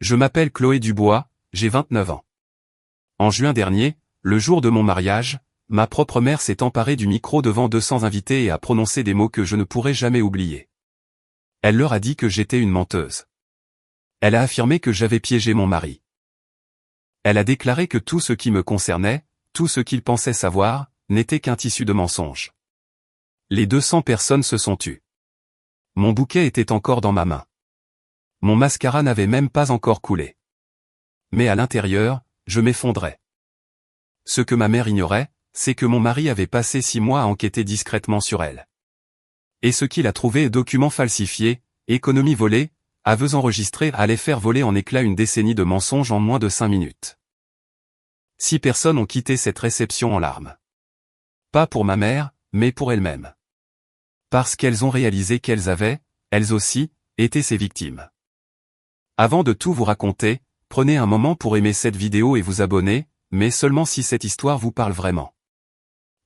Je m'appelle Chloé Dubois, j'ai 29 ans. En juin dernier, le jour de mon mariage, ma propre mère s'est emparée du micro devant 200 invités et a prononcé des mots que je ne pourrai jamais oublier. Elle leur a dit que j'étais une menteuse. Elle a affirmé que j'avais piégé mon mari. Elle a déclaré que tout ce qui me concernait, tout ce qu'il pensait savoir, n'était qu'un tissu de mensonges. Les 200 personnes se sont tues. Mon bouquet était encore dans ma main. Mon mascara n'avait même pas encore coulé. Mais à l'intérieur, je m'effondrais. Ce que ma mère ignorait, c'est que mon mari avait passé 6 mois à enquêter discrètement sur elle. Et ce qu'il a trouvé, documents falsifiés, économies volées, aveux enregistrés, allait faire voler en éclats une décennie de mensonges en moins de 5 minutes. 6 personnes ont quitté cette réception en larmes. Pas pour ma mère, mais pour elles-mêmes. Parce qu'elles ont réalisé qu'elles avaient, elles aussi, été ses victimes. Avant de tout vous raconter, prenez un moment pour aimer cette vidéo et vous abonner, mais seulement si cette histoire vous parle vraiment.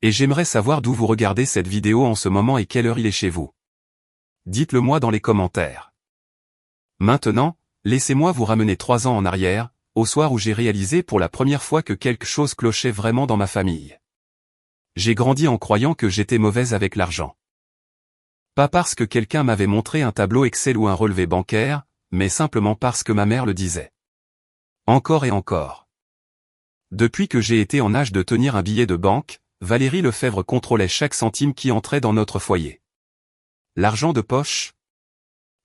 Et j'aimerais savoir d'où vous regardez cette vidéo en ce moment et quelle heure il est chez vous. Dites-le moi dans les commentaires. Maintenant, laissez-moi vous ramener 3 ans en arrière, au soir où j'ai réalisé pour la première fois que quelque chose clochait vraiment dans ma famille. J'ai grandi en croyant que j'étais mauvaise avec l'argent. Pas parce que quelqu'un m'avait montré un tableau Excel ou un relevé bancaire, mais simplement parce que ma mère le disait. Encore et encore. Depuis que j'ai été en âge de tenir un billet de banque, Valérie Lefebvre contrôlait chaque centime qui entrait dans notre foyer. L'argent de poche?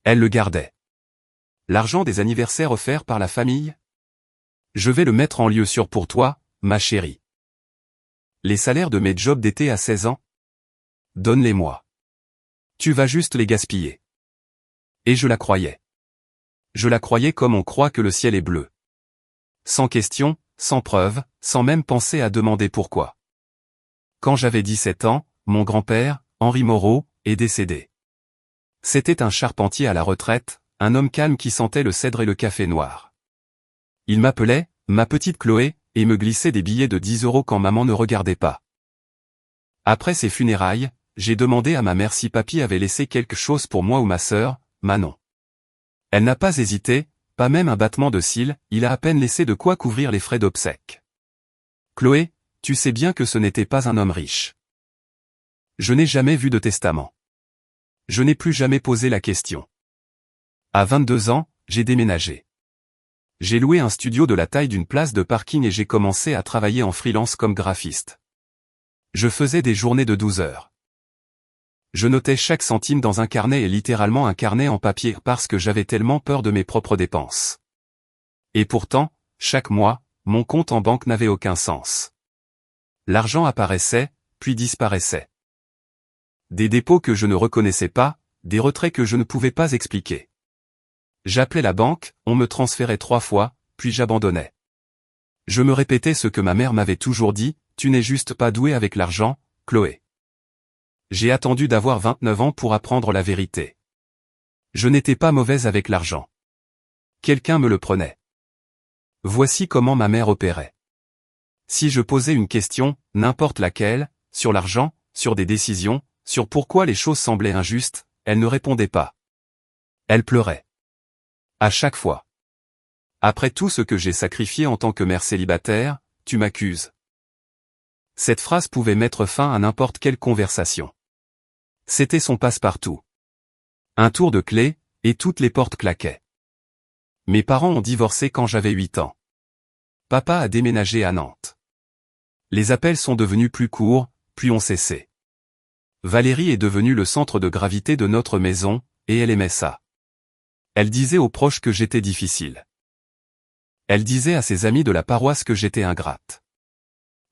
Elle le gardait. L'argent des anniversaires offerts par la famille? Je vais le mettre en lieu sûr pour toi, ma chérie. Les salaires de mes jobs d'été à 16 ans? Donne-les-moi. Tu vas juste les gaspiller. Et je la croyais. Je la croyais comme on croit que le ciel est bleu. Sans question, sans preuve, sans même penser à demander pourquoi. Quand j'avais 17 ans, mon grand-père, Henri Moreau, est décédé. C'était un charpentier à la retraite, un homme calme qui sentait le cèdre et le café noir. Il m'appelait, ma petite Chloé, et me glissait des billets de 10 € quand maman ne regardait pas. Après ses funérailles, j'ai demandé à ma mère si papy avait laissé quelque chose pour moi ou ma sœur, Manon. Elle n'a pas hésité, pas même un battement de cils, il a à peine laissé de quoi couvrir les frais d'obsèques. Chloé, tu sais bien que ce n'était pas un homme riche. Je n'ai jamais vu de testament. Je n'ai plus jamais posé la question. À 22 ans, j'ai déménagé. J'ai loué un studio de la taille d'une place de parking et j'ai commencé à travailler en freelance comme graphiste. Je faisais des journées de 12 heures. Je notais chaque centime dans un carnet et littéralement un carnet en papier parce que j'avais tellement peur de mes propres dépenses. Et pourtant, chaque mois, mon compte en banque n'avait aucun sens. L'argent apparaissait, puis disparaissait. Des dépôts que je ne reconnaissais pas, des retraits que je ne pouvais pas expliquer. J'appelais la banque, on me transférait 3 fois, puis j'abandonnais. Je me répétais ce que ma mère m'avait toujours dit, tu n'es juste pas douée avec l'argent, Chloé. J'ai attendu d'avoir 29 ans pour apprendre la vérité. Je n'étais pas mauvaise avec l'argent. Quelqu'un me le prenait. Voici comment ma mère opérait. Si je posais une question, n'importe laquelle, sur l'argent, sur des décisions, sur pourquoi les choses semblaient injustes, elle ne répondait pas. Elle pleurait. À chaque fois. Après tout ce que j'ai sacrifié en tant que mère célibataire, tu m'accuses. Cette phrase pouvait mettre fin à n'importe quelle conversation. C'était son passe-partout. Un tour de clé, et toutes les portes claquaient. Mes parents ont divorcé quand j'avais 8 ans. Papa a déménagé à Nantes. Les appels sont devenus plus courts, puis ont cessé. Valérie est devenue le centre de gravité de notre maison, et elle aimait ça. Elle disait aux proches que j'étais difficile. Elle disait à ses amis de la paroisse que j'étais ingrate.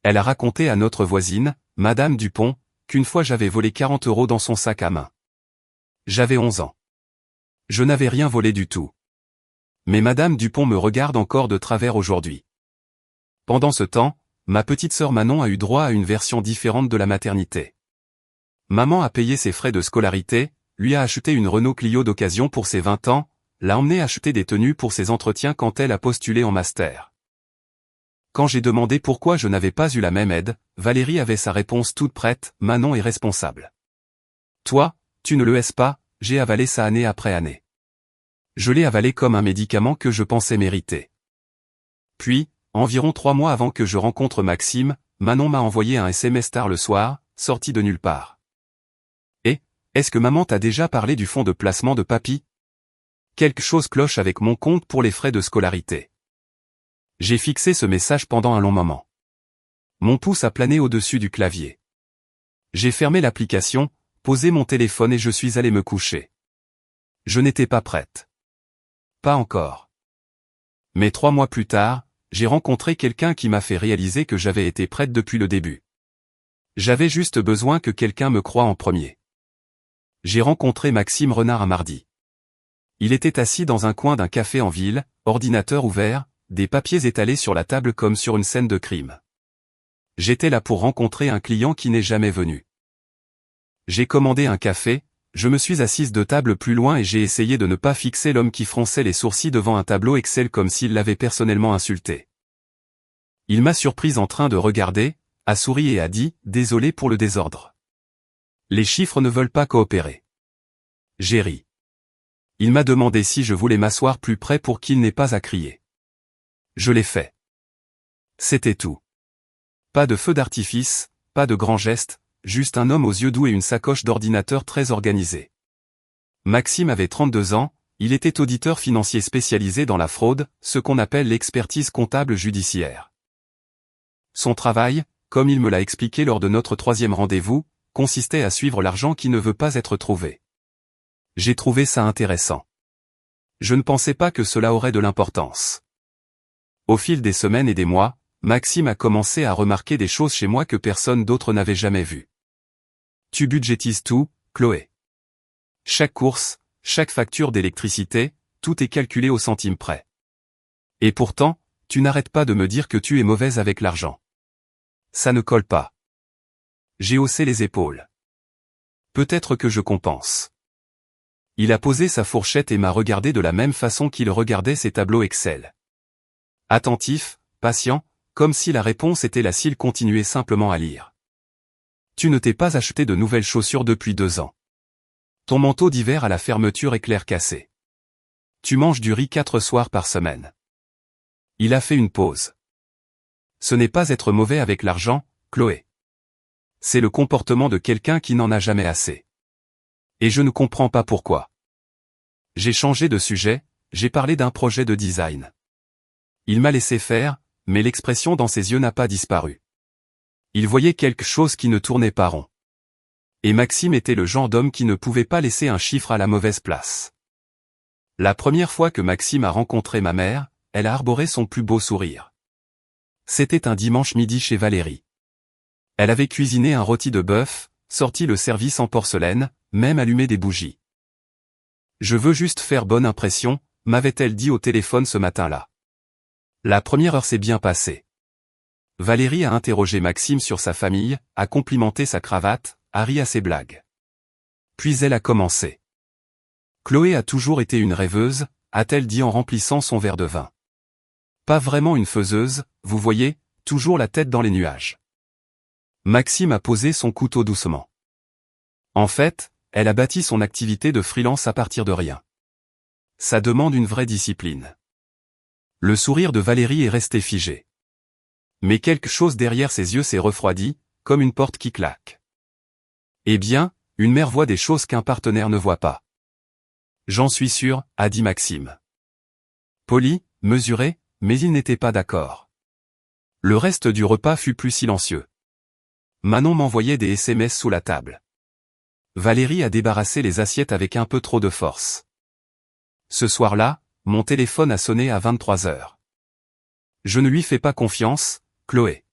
Elle a raconté à notre voisine, Madame Dupont, qu'une fois j'avais volé 40 € dans son sac à main. J'avais 11 ans. Je n'avais rien volé du tout. Mais Madame Dupont me regarde encore de travers aujourd'hui. Pendant ce temps, ma petite sœur Manon a eu droit à une version différente de la maternité. Maman a payé ses frais de scolarité, lui a acheté une Renault Clio d'occasion pour ses 20 ans, l'a emmené acheter des tenues pour ses entretiens quand elle a postulé en master. Quand j'ai demandé pourquoi je n'avais pas eu la même aide, Valérie avait sa réponse toute prête, Manon est responsable. Toi, tu ne le es pas, j'ai avalé ça année après année. Je l'ai avalé comme un médicament que je pensais mériter. Puis, environ 3 mois avant que je rencontre Maxime, Manon m'a envoyé un SMS tard le soir, sorti de nulle part. Et, est-ce que maman t'a déjà parlé du fonds de placement de papy? Quelque chose cloche avec mon compte pour les frais de scolarité. J'ai fixé ce message pendant un long moment. Mon pouce a plané au-dessus du clavier. J'ai fermé l'application, posé mon téléphone et je suis allé me coucher. Je n'étais pas prête. Pas encore. Mais 3 mois plus tard, j'ai rencontré quelqu'un qui m'a fait réaliser que j'avais été prête depuis le début. J'avais juste besoin que quelqu'un me croie en premier. J'ai rencontré Maxime Renard un mardi. Il était assis dans un coin d'un café en ville, ordinateur ouvert, des papiers étalés sur la table comme sur une scène de crime. J'étais là pour rencontrer un client qui n'est jamais venu. J'ai commandé un café, je me suis assise 2 tables plus loin et j'ai essayé de ne pas fixer l'homme qui fronçait les sourcils devant un tableau Excel comme s'il l'avait personnellement insulté. Il m'a surprise en train de regarder, a souri et a dit « Désolé pour le désordre. Les chiffres ne veulent pas coopérer. » J'ai ri. Il m'a demandé si je voulais m'asseoir plus près pour qu'il n'ait pas à crier. Je l'ai fait. C'était tout. Pas de feu d'artifice, pas de grands gestes, juste un homme aux yeux doux et une sacoche d'ordinateur très organisée. Maxime avait 32 ans, il était auditeur financier spécialisé dans la fraude, ce qu'on appelle l'expertise comptable judiciaire. Son travail, comme il me l'a expliqué lors de notre 3e rendez-vous, consistait à suivre l'argent qui ne veut pas être trouvé. J'ai trouvé ça intéressant. Je ne pensais pas que cela aurait de l'importance. Au fil des semaines et des mois, Maxime a commencé à remarquer des choses chez moi que personne d'autre n'avait jamais vues. Tu budgétises tout, Chloé. Chaque course, chaque facture d'électricité, tout est calculé au centime près. Et pourtant, tu n'arrêtes pas de me dire que tu es mauvaise avec l'argent. Ça ne colle pas. J'ai haussé les épaules. Peut-être que je compense. Il a posé sa fourchette et m'a regardé de la même façon qu'il regardait ses tableaux Excel. Attentif, patient, comme si la réponse était là s'il continuait simplement à lire. Tu ne t'es pas acheté de nouvelles chaussures depuis 2 ans. Ton manteau d'hiver à la fermeture éclair cassé. Tu manges du riz 4 soirs par semaine. Il a fait une pause. Ce n'est pas être mauvais avec l'argent, Chloé. C'est le comportement de quelqu'un qui n'en a jamais assez. Et je ne comprends pas pourquoi. J'ai changé de sujet, j'ai parlé d'un projet de design. Il m'a laissé faire, mais l'expression dans ses yeux n'a pas disparu. Il voyait quelque chose qui ne tournait pas rond. Et Maxime était le genre d'homme qui ne pouvait pas laisser un chiffre à la mauvaise place. La première fois que Maxime a rencontré ma mère, elle a arboré son plus beau sourire. C'était un dimanche midi chez Valérie. Elle avait cuisiné un rôti de bœuf, sorti le service en porcelaine, même allumé des bougies. Je veux juste faire bonne impression, m'avait-elle dit au téléphone ce matin-là. La première heure s'est bien passée. Valérie a interrogé Maxime sur sa famille, a complimenté sa cravate, a ri à ses blagues. Puis elle a commencé. Chloé a toujours été une rêveuse, a-t-elle dit en remplissant son verre de vin. Pas vraiment une faiseuse, vous voyez, toujours la tête dans les nuages. Maxime a posé son couteau doucement. En fait, elle a bâti son activité de freelance à partir de rien. Ça demande une vraie discipline. Le sourire de Valérie est resté figé. Mais quelque chose derrière ses yeux s'est refroidi, comme une porte qui claque. Eh bien, une mère voit des choses qu'un partenaire ne voit pas. J'en suis sûr, a dit Maxime. Poli, mesuré, mais il n'était pas d'accord. Le reste du repas fut plus silencieux. Manon m'envoyait des SMS sous la table. Valérie a débarrassé les assiettes avec un peu trop de force. Ce soir-là, mon téléphone a sonné à 23 heures. Je ne lui fais pas confiance, Chloé.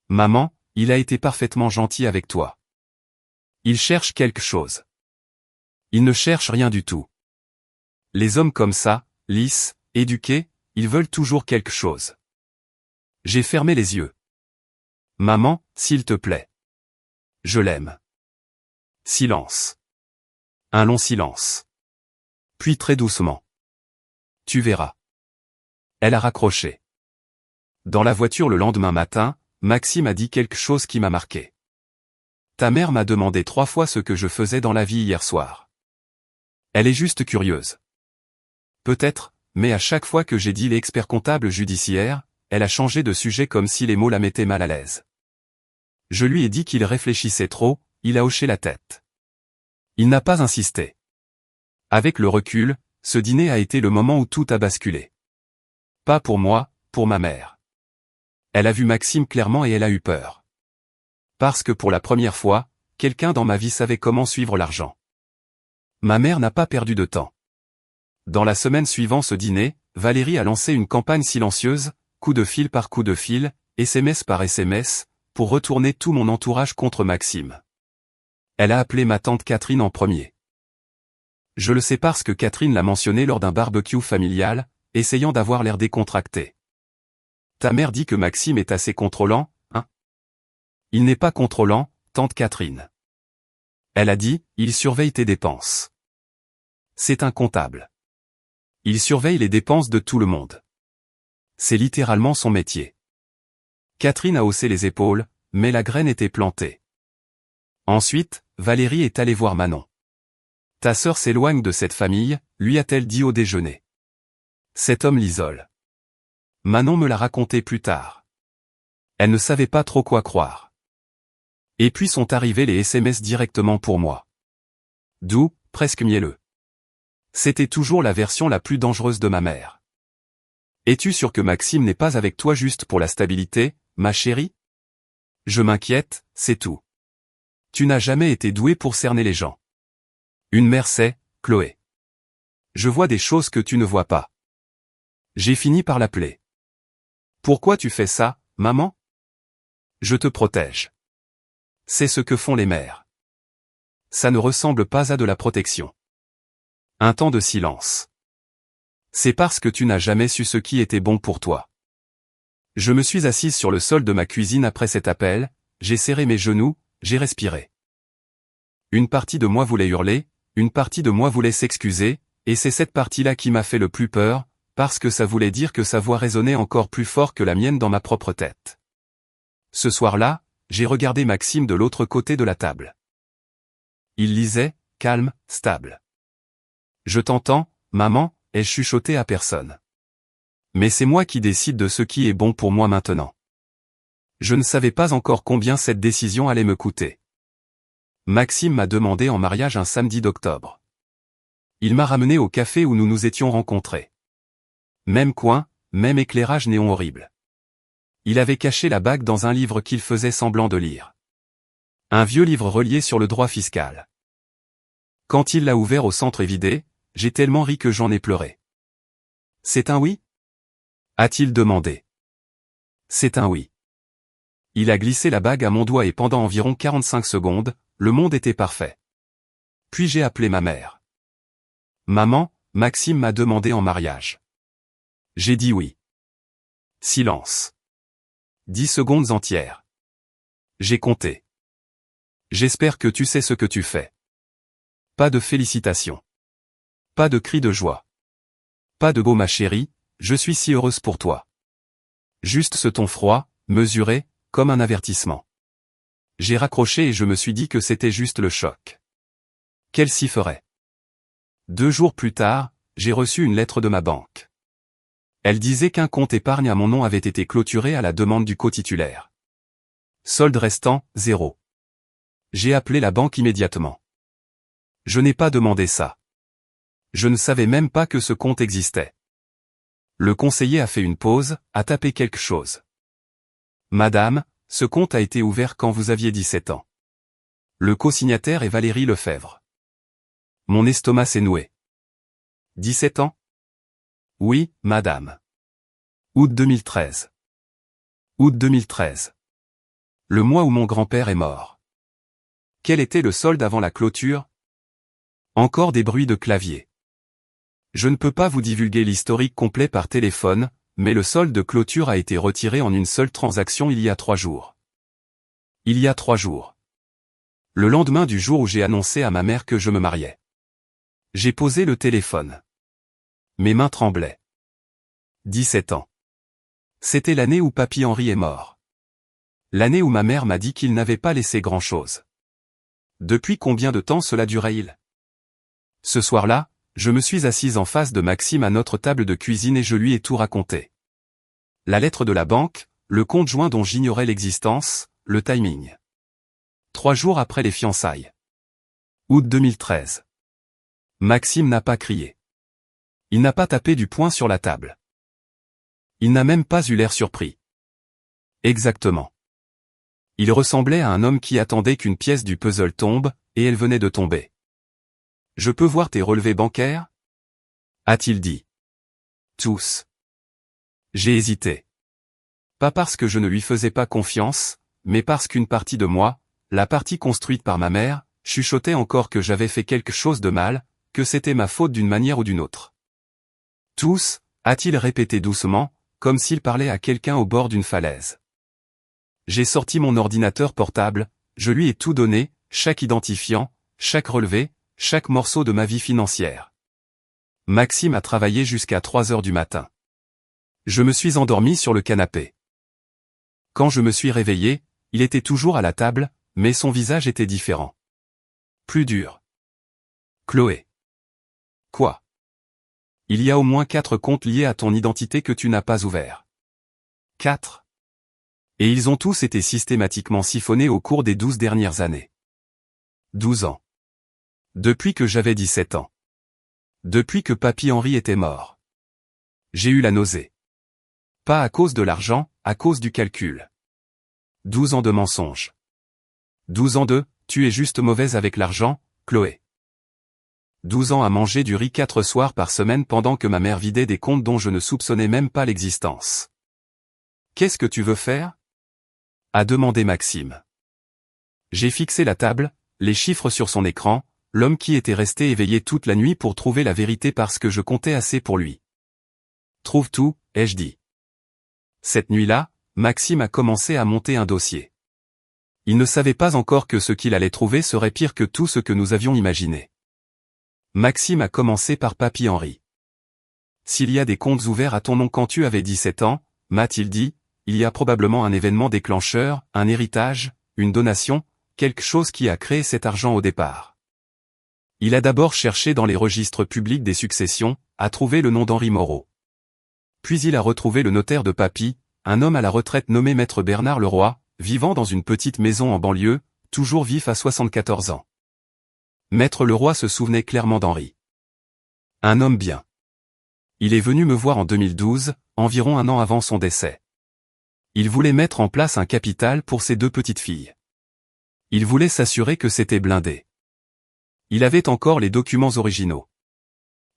Maman, il a été parfaitement gentil avec toi. Il cherche quelque chose. Il ne cherche rien du tout. Les hommes comme ça, lisses, éduqués, ils veulent toujours quelque chose. J'ai fermé les yeux. Maman, s'il te plaît. Je l'aime. Silence. Un long silence. Puis très doucement. Tu verras. Elle a raccroché. Dans la voiture le lendemain matin, Maxime a dit quelque chose qui m'a marqué. Ta mère m'a demandé 3 fois ce que je faisais dans la vie hier soir. Elle est juste curieuse. Peut-être, mais à chaque fois que j'ai dit l'expert comptable judiciaire, elle a changé de sujet comme si les mots la mettaient mal à l'aise. Je lui ai dit qu'il réfléchissait trop, il a hoché la tête. Il n'a pas insisté. Avec le recul, ce dîner a été le moment où tout a basculé. Pas pour moi, pour ma mère. Elle a vu Maxime clairement et elle a eu peur. Parce que pour la première fois, quelqu'un dans ma vie savait comment suivre l'argent. Ma mère n'a pas perdu de temps. Dans la semaine suivant ce dîner, Valérie a lancé une campagne silencieuse, coup de fil par coup de fil, SMS par SMS, pour retourner tout mon entourage contre Maxime. Elle a appelé ma tante Catherine en premier. Je le sais parce que Catherine l'a mentionné lors d'un barbecue familial, essayant d'avoir l'air décontracté. Ta mère dit que Maxime est assez contrôlant, hein? Il n'est pas contrôlant, tante Catherine. Elle a dit, il surveille tes dépenses. C'est un comptable. Il surveille les dépenses de tout le monde. C'est littéralement son métier. Catherine a haussé les épaules, mais la graine était plantée. Ensuite, Valérie est allée voir Manon. Ta sœur s'éloigne de cette famille, lui a-t-elle dit au déjeuner. Cet homme l'isole. Manon me l'a raconté plus tard. Elle ne savait pas trop quoi croire. Et puis sont arrivés les SMS directement pour moi. Doux, presque mielleux. C'était toujours la version la plus dangereuse de ma mère. Es-tu sûr que Maxime n'est pas avec toi juste pour la stabilité, ma chérie? Je m'inquiète, c'est tout. Tu n'as jamais été douée pour cerner les gens. Une mère sait, Chloé. Je vois des choses que tu ne vois pas. J'ai fini par l'appeler. Pourquoi tu fais ça, maman? Je te protège. C'est ce que font les mères. Ça ne ressemble pas à de la protection. Un temps de silence. C'est parce que tu n'as jamais su ce qui était bon pour toi. Je me suis assise sur le sol de ma cuisine après cet appel, j'ai serré mes genoux, j'ai respiré. Une partie de moi voulait hurler, une partie de moi voulait s'excuser, et c'est cette partie-là qui m'a fait le plus peur, parce que ça voulait dire que sa voix résonnait encore plus fort que la mienne dans ma propre tête. Ce soir-là, j'ai regardé Maxime de l'autre côté de la table. Il lisait, calme, stable. Je t'entends, maman, ai-je chuchoté à personne. Mais c'est moi qui décide de ce qui est bon pour moi maintenant. Je ne savais pas encore combien cette décision allait me coûter. Maxime m'a demandé en mariage un samedi d'octobre. Il m'a ramené au café où nous nous étions rencontrés. Même coin, même éclairage néon horrible. Il avait caché la bague dans un livre qu'il faisait semblant de lire. Un vieux livre relié sur le droit fiscal. Quand il l'a ouvert au centre et vidé, j'ai tellement ri que j'en ai pleuré. C'est un oui? A-t-il demandé. C'est un oui. Il a glissé la bague à mon doigt et pendant environ 45 secondes, le monde était parfait. Puis j'ai appelé ma mère. Maman, Maxime m'a demandé en mariage. J'ai dit oui. Silence. 10 secondes entières. J'ai compté. J'espère que tu sais ce que tu fais. Pas de félicitations. Pas de cris de joie. Pas de beau ma chérie, je suis si heureuse pour toi. Juste ce ton froid, mesuré, comme un avertissement. J'ai raccroché et je me suis dit que c'était juste le choc. Qu'elle s'y ferait. 2 jours plus tard, j'ai reçu une lettre de ma banque. Elle disait qu'un compte épargne à mon nom avait été clôturé à la demande du co-titulaire. Solde restant, 0. J'ai appelé la banque immédiatement. Je n'ai pas demandé ça. Je ne savais même pas que ce compte existait. Le conseiller a fait une pause, a tapé quelque chose. Madame, ce compte a été ouvert quand vous aviez 17 ans. Le co-signataire est Valérie Lefebvre. Mon estomac s'est noué. 17 ans? Oui, madame. Août 2013. Août 2013. Le mois où mon grand-père est mort. Quel était le solde avant la clôture? Encore des bruits de clavier. Je ne peux pas vous divulguer l'historique complet par téléphone, mais le solde de clôture a été retiré en une seule transaction il y a 3 jours. Il y a 3 jours. Le lendemain du jour où j'ai annoncé à ma mère que je me mariais. J'ai posé le téléphone. Mes mains tremblaient. 17 ans. C'était l'année où Papy Henri est mort. L'année où ma mère m'a dit qu'il n'avait pas laissé grand-chose. Depuis combien de temps cela durait-il? Ce soir-là, Je me suis assise en face de Maxime à notre table de cuisine et je lui ai tout raconté. La lettre de la banque, le compte joint dont j'ignorais l'existence, le timing. 3 jours après les fiançailles. Août 2013. Maxime n'a pas crié. Il n'a pas tapé du poing sur la table. Il n'a même pas eu l'air surpris. Exactement. Il ressemblait à un homme qui attendait qu'une pièce du puzzle tombe, et elle venait de tomber. « Je peux voir tes relevés bancaires ?» a-t-il dit. Tous. J'ai hésité. Pas parce que je ne lui faisais pas confiance, mais parce qu'une partie de moi, la partie construite par ma mère, chuchotait encore que j'avais fait quelque chose de mal, que c'était ma faute d'une manière ou d'une autre. Tous, a-t-il répété doucement, comme s'il parlait à quelqu'un au bord d'une falaise. J'ai sorti mon ordinateur portable, je lui ai tout donné, chaque identifiant, chaque relevé, chaque morceau de ma vie financière. Maxime a travaillé jusqu'à 3 heures du matin. Je me suis endormi sur le canapé. Quand je me suis réveillé, il était toujours à la table, mais son visage était différent. Plus dur. Chloé. Quoi? Il y a au moins 4 comptes liés à ton identité que tu n'as pas ouverts. 4. Et ils ont tous été systématiquement siphonnés au cours des 12 dernières années. 12 ans. Depuis que j'avais 17 ans. Depuis que Papy Henri était mort. J'ai eu la nausée. Pas à cause de l'argent, à cause du calcul. 12 ans de mensonges. 12 ans de « tu es juste mauvaise avec l'argent, Chloé ». 12 ans à manger du riz 4 soirs par semaine pendant que ma mère vidait des comptes dont je ne soupçonnais même pas l'existence. « Qu'est-ce que tu veux faire ?» a demandé Maxime. J'ai fixé la table, les chiffres sur son écran, l'homme qui était resté éveillé toute la nuit pour trouver la vérité parce que je comptais assez pour lui. « Trouve tout, ai-je dit. » Cette nuit-là, Maxime a commencé à monter un dossier. Il ne savait pas encore que ce qu'il allait trouver serait pire que tout ce que nous avions imaginé. Maxime a commencé par Papy Henri. S'il y a des comptes ouverts à ton nom quand tu avais 17 ans, m'a-t-il dit, il y a probablement un événement déclencheur, un héritage, une donation, quelque chose qui a créé cet argent au départ. Il a d'abord cherché dans les registres publics des successions, a trouvé le nom d'Henri Moreau. Puis il a retrouvé le notaire de Papy, un homme à la retraite nommé Maître Bernard Leroy, vivant dans une petite maison en banlieue, toujours vif à 74 ans. Maître Leroy se souvenait clairement d'Henri. Un homme bien. Il est venu me voir en 2012, environ un an avant son décès. Il voulait mettre en place un capital pour ses 2 petites filles. Il voulait s'assurer que c'était blindé. Il avait encore les documents originaux.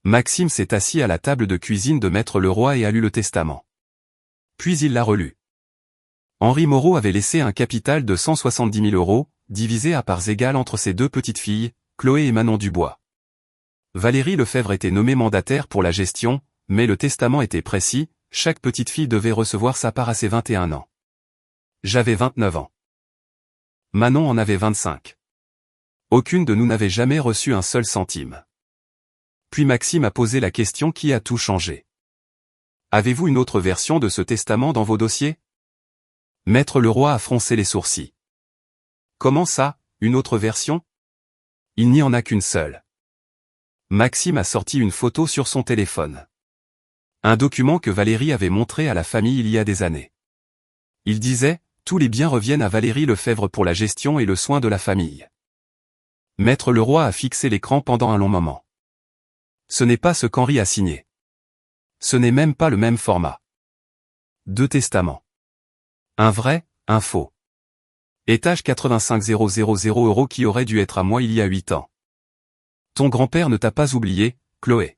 Maxime s'est assis à la table de cuisine de Maître Leroy et a lu le testament. Puis il l'a relu. Henri Moreau avait laissé un capital de 170 000 €, divisé à parts égales entre ses 2 petites filles, Chloé et Manon Dubois. Valérie Lefebvre était nommée mandataire pour la gestion, mais le testament était précis, chaque petite fille devait recevoir sa part à ses 21 ans. J'avais 29 ans. Manon en avait 25. Aucune de nous n'avait jamais reçu un seul centime. Puis Maxime a posé la question qui a tout changé. Avez-vous une autre version de ce testament dans vos dossiers? Maître Leroy a froncé les sourcils. Comment ça, une autre version? Il n'y en a qu'une seule. Maxime a sorti une photo sur son téléphone. Un document que Valérie avait montré à la famille il y a des années. Il disait, tous les biens reviennent à Valérie Lefebvre pour la gestion et le soin de la famille. Maître Leroy a fixé l'écran pendant un long moment. Ce n'est pas ce qu'Henri a signé. Ce n'est même pas le même format. 2 testaments. Un vrai, un faux. Étage 85 000 € qui aurait dû être à moi il y a 8 ans. Ton grand-père ne t'a pas oublié, Chloé.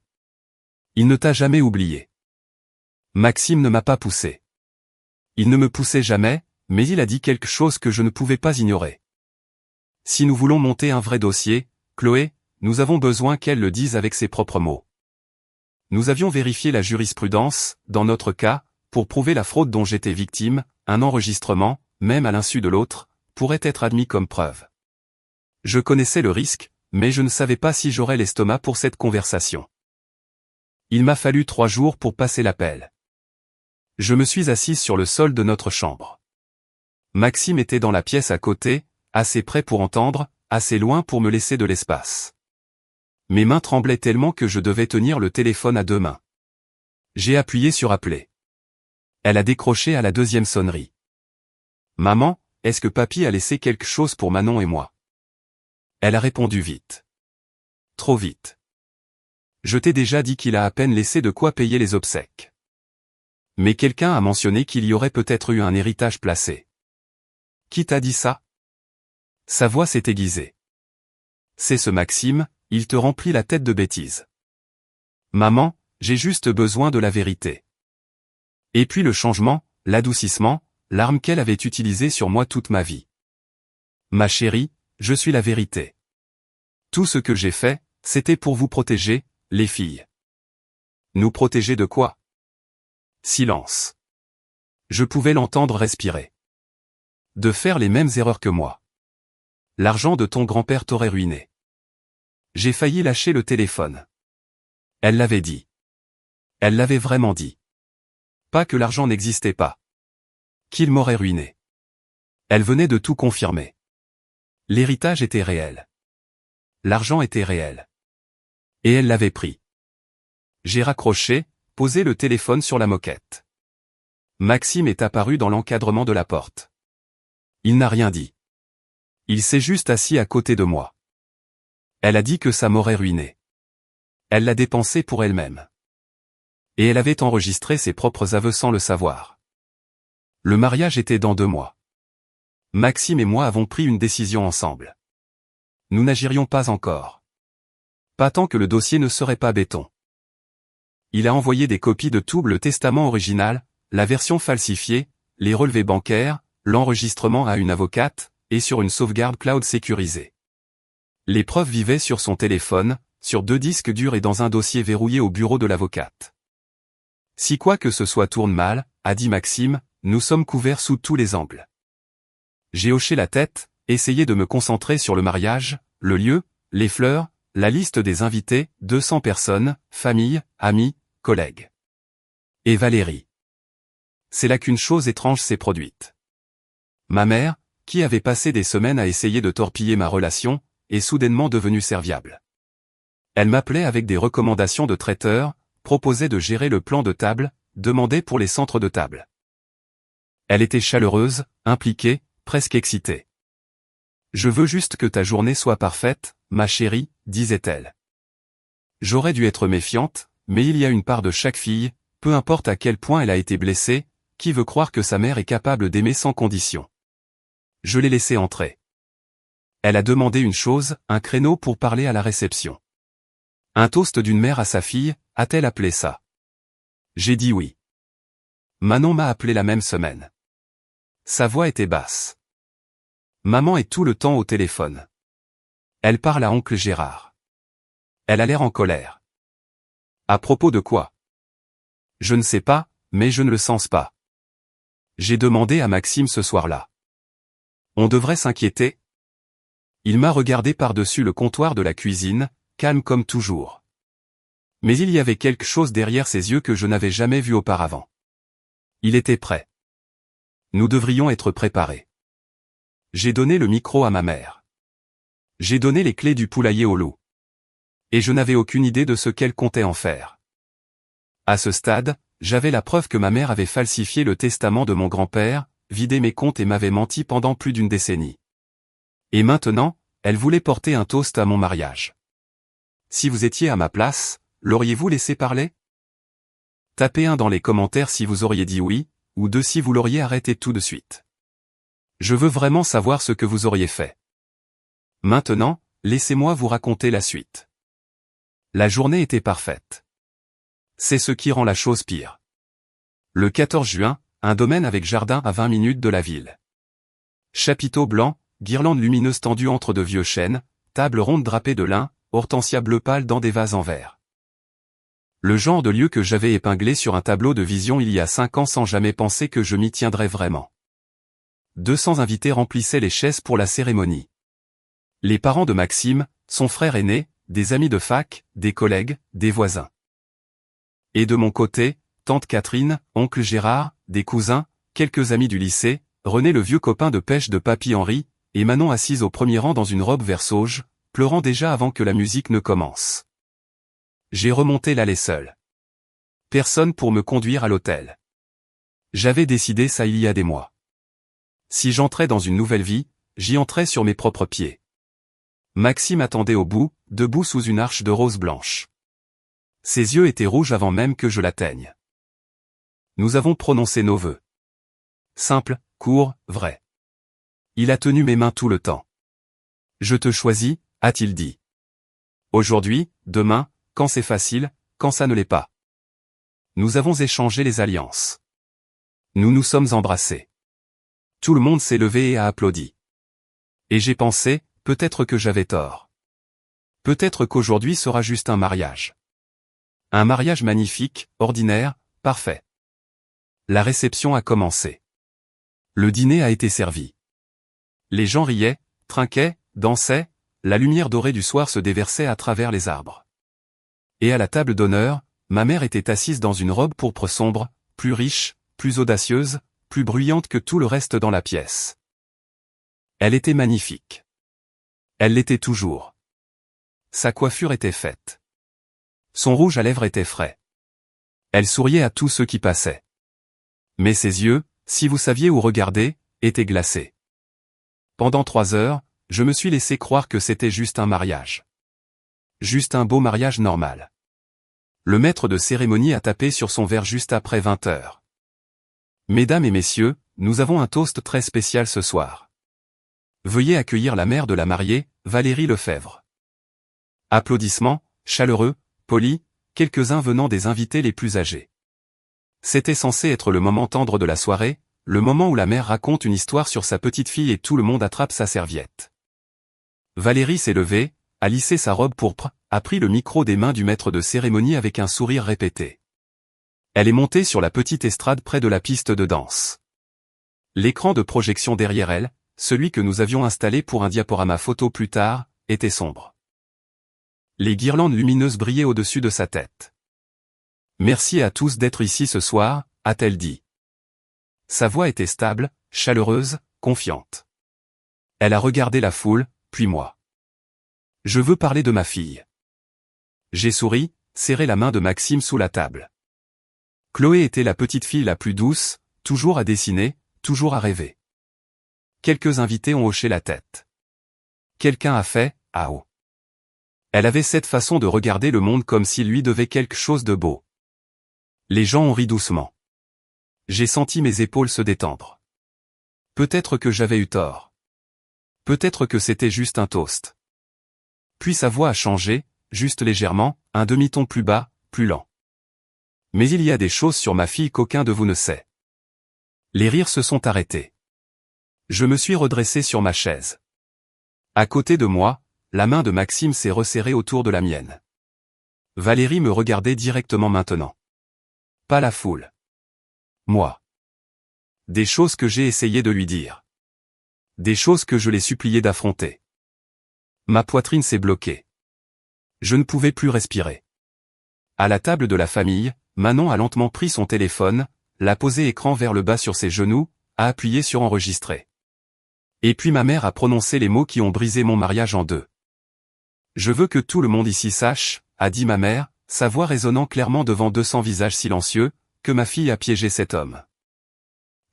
Il ne t'a jamais oublié. Maxime ne m'a pas poussé. Il ne me poussait jamais, mais il a dit quelque chose que je ne pouvais pas ignorer. Si nous voulons monter un vrai dossier, Chloé, nous avons besoin qu'elle le dise avec ses propres mots. Nous avions vérifié la jurisprudence, dans notre cas, pour prouver la fraude dont j'étais victime, un enregistrement, même à l'insu de l'autre, pourrait être admis comme preuve. Je connaissais le risque, mais je ne savais pas si j'aurais l'estomac pour cette conversation. Il m'a fallu 3 jours pour passer l'appel. Je me suis assise sur le sol de notre chambre. Maxime était dans la pièce à côté, assez près pour entendre, assez loin pour me laisser de l'espace. Mes mains tremblaient tellement que je devais tenir le téléphone à deux mains. J'ai appuyé sur appeler. Elle a décroché à la deuxième sonnerie. Maman, est-ce que papy a laissé quelque chose pour Manon et moi? Elle a répondu vite. Trop vite. Je t'ai déjà dit qu'il a à peine laissé de quoi payer les obsèques. Mais quelqu'un a mentionné qu'il y aurait peut-être eu un héritage placé. Qui t'a dit ça? Sa voix s'est aiguisée. C'est ce Maxime, il te remplit la tête de bêtises. Maman, j'ai juste besoin de la vérité. Et puis le changement, l'adoucissement, l'arme qu'elle avait utilisée sur moi toute ma vie. Ma chérie, je suis la vérité. Tout ce que j'ai fait, c'était pour vous protéger, les filles. Nous protéger de quoi? Silence. Je pouvais l'entendre respirer. De faire les mêmes erreurs que moi. L'argent de ton grand-père t'aurait ruiné. J'ai failli lâcher le téléphone. Elle l'avait dit. Elle l'avait vraiment dit. Pas que l'argent n'existait pas. Qu'il m'aurait ruiné. Elle venait de tout confirmer. L'héritage était réel. L'argent était réel. Et elle l'avait pris. J'ai raccroché, posé le téléphone sur la moquette. Maxime est apparu dans l'encadrement de la porte. Il n'a rien dit. Il s'est juste assis à côté de moi. Elle a dit que ça m'aurait ruiné. Elle l'a dépensé pour elle-même. Et elle avait enregistré ses propres aveux sans le savoir. Le mariage était dans 2 mois. Maxime et moi avons pris une décision ensemble. Nous n'agirions pas encore. Pas tant que le dossier ne serait pas béton. Il a envoyé des copies de tout le testament original, la version falsifiée, les relevés bancaires, l'enregistrement à une avocate, et sur une sauvegarde cloud sécurisée. Les preuves vivaient sur son téléphone, sur 2 disques durs et dans un dossier verrouillé au bureau de l'avocate. Si quoi que ce soit tourne mal, a dit Maxime, nous sommes couverts sous tous les angles. J'ai hoché la tête, essayé de me concentrer sur le mariage, le lieu, les fleurs, la liste des invités, 200 personnes, famille, amis, collègues. Et Valérie. C'est là qu'une chose étrange s'est produite. Ma mère, qui avait passé des semaines à essayer de torpiller ma relation, est soudainement devenue serviable. Elle m'appelait avec des recommandations de traiteur, proposait de gérer le plan de table, demandait pour les centres de table. Elle était chaleureuse, impliquée, presque excitée. Je veux juste que ta journée soit parfaite, ma chérie, disait-elle. J'aurais dû être méfiante, mais il y a une part de chaque fille, peu importe à quel point elle a été blessée, qui veut croire que sa mère est capable d'aimer sans condition. Je l'ai laissée entrer. Elle a demandé une chose, un créneau pour parler à la réception. Un toast d'une mère à sa fille, a-t-elle appelé ça? J'ai dit oui. Manon m'a appelé la même semaine. Sa voix était basse. Maman est tout le temps au téléphone. Elle parle à oncle Gérard. Elle a l'air en colère. À propos de quoi? Je ne sais pas, mais je ne le sens pas. J'ai demandé à Maxime ce soir-là. On devrait s'inquiéter? Il m'a regardé par-dessus le comptoir de la cuisine, calme comme toujours. Mais il y avait quelque chose derrière ses yeux que je n'avais jamais vu auparavant. Il était prêt. Nous devrions être préparés. J'ai donné le micro à ma mère. J'ai donné les clés du poulailler au loup. Et je n'avais aucune idée de ce qu'elle comptait en faire. À ce stade, j'avais la preuve que ma mère avait falsifié le testament de mon grand-père, vidé mes comptes et m'avait menti pendant plus d'1 décennie. Et maintenant, elle voulait porter un toast à mon mariage. Si vous étiez à ma place, l'auriez-vous laissé parler? Tapez 1 dans les commentaires si vous auriez dit oui, ou 2 si vous l'auriez arrêté tout de suite. Je veux vraiment savoir ce que vous auriez fait. Maintenant, laissez-moi vous raconter la suite. La journée était parfaite. C'est ce qui rend la chose pire. Le 14 juin, un domaine avec jardin à 20 minutes de la ville. Chapiteaux blancs, guirlandes lumineuses tendues entre de vieux chênes, table ronde drapée de lin, hortensia bleu pâle dans des vases en verre. Le genre de lieu que j'avais épinglé sur un tableau de vision il y a 5 ans sans jamais penser que je m'y tiendrais vraiment. 200 invités remplissaient les chaises pour la cérémonie. Les parents de Maxime, son frère aîné, des amis de fac, des collègues, des voisins. Et de mon côté, tante Catherine, oncle Gérard, des cousins, quelques amis du lycée, René le vieux copain de pêche de papy Henri, et Manon assise au premier rang dans une robe vert sauge, pleurant déjà avant que la musique ne commence. J'ai remonté l'allée seul. Personne pour me conduire à l'hôtel. J'avais décidé ça il y a des mois. Si j'entrais dans une nouvelle vie, j'y entrais sur mes propres pieds. Maxime attendait au bout, debout sous une arche de rose blanche. Ses yeux étaient rouges avant même que je l'atteigne. Nous avons prononcé nos vœux. Simple, court, vrai. Il a tenu mes mains tout le temps. Je te choisis, a-t-il dit. Aujourd'hui, demain, quand c'est facile, quand ça ne l'est pas. Nous avons échangé les alliances. Nous nous sommes embrassés. Tout le monde s'est levé et a applaudi. Et j'ai pensé, peut-être que j'avais tort. Peut-être qu'aujourd'hui sera juste un mariage. Un mariage magnifique, ordinaire, parfait. La réception a commencé. Le dîner a été servi. Les gens riaient, trinquaient, dansaient, la lumière dorée du soir se déversait à travers les arbres. Et à la table d'honneur, ma mère était assise dans une robe pourpre sombre, plus riche, plus audacieuse, plus bruyante que tout le reste dans la pièce. Elle était magnifique. Elle l'était toujours. Sa coiffure était faite. Son rouge à lèvres était frais. Elle souriait à tous ceux qui passaient. Mais ses yeux, si vous saviez où regarder, étaient glacés. Pendant 3 heures, je me suis laissé croire que c'était juste un mariage. Juste un beau mariage normal. Le maître de cérémonie a tapé sur son verre juste après 20 heures. Mesdames et messieurs, nous avons un toast très spécial ce soir. Veuillez accueillir la mère de la mariée, Valérie Lefebvre. Applaudissements, chaleureux, polis, quelques-uns venant des invités les plus âgés. C'était censé être le moment tendre de la soirée, le moment où la mère raconte une histoire sur sa petite fille et tout le monde attrape sa serviette. Valérie s'est levée, a lissé sa robe pourpre, a pris le micro des mains du maître de cérémonie avec un sourire répété. Elle est montée sur la petite estrade près de la piste de danse. L'écran de projection derrière elle, celui que nous avions installé pour un diaporama photo plus tard, était sombre. Les guirlandes lumineuses brillaient au-dessus de sa tête. « Merci à tous d'être ici ce soir », a-t-elle dit. Sa voix était stable, chaleureuse, confiante. Elle a regardé la foule, puis moi. « Je veux parler de ma fille. » J'ai souri, serré la main de Maxime sous la table. Chloé était la petite fille la plus douce, toujours à dessiner, toujours à rêver. Quelques invités ont hoché la tête. Quelqu'un a fait « Ah oh ». Elle avait cette façon de regarder le monde comme s'il lui devait quelque chose de beau. Les gens ont ri doucement. J'ai senti mes épaules se détendre. Peut-être que j'avais eu tort. Peut-être que c'était juste un toast. Puis sa voix a changé, juste légèrement, un demi-ton plus bas, plus lent. Mais il y a des choses sur ma fille qu'aucun de vous ne sait. Les rires se sont arrêtés. Je me suis redressé sur ma chaise. À côté de moi, la main de Maxime s'est resserrée autour de la mienne. Valérie me regardait directement maintenant. Pas la foule. Moi. Des choses que j'ai essayé de lui dire. Des choses que je l'ai supplié d'affronter. Ma poitrine s'est bloquée. Je ne pouvais plus respirer. À la table de la famille, Manon a lentement pris son téléphone, l'a posé écran vers le bas sur ses genoux, a appuyé sur enregistrer. Et puis ma mère a prononcé les mots qui ont brisé mon mariage en deux. Je veux que tout le monde ici sache, a dit ma mère, sa voix résonnant clairement devant 200 visages silencieux, que ma fille a piégé cet homme.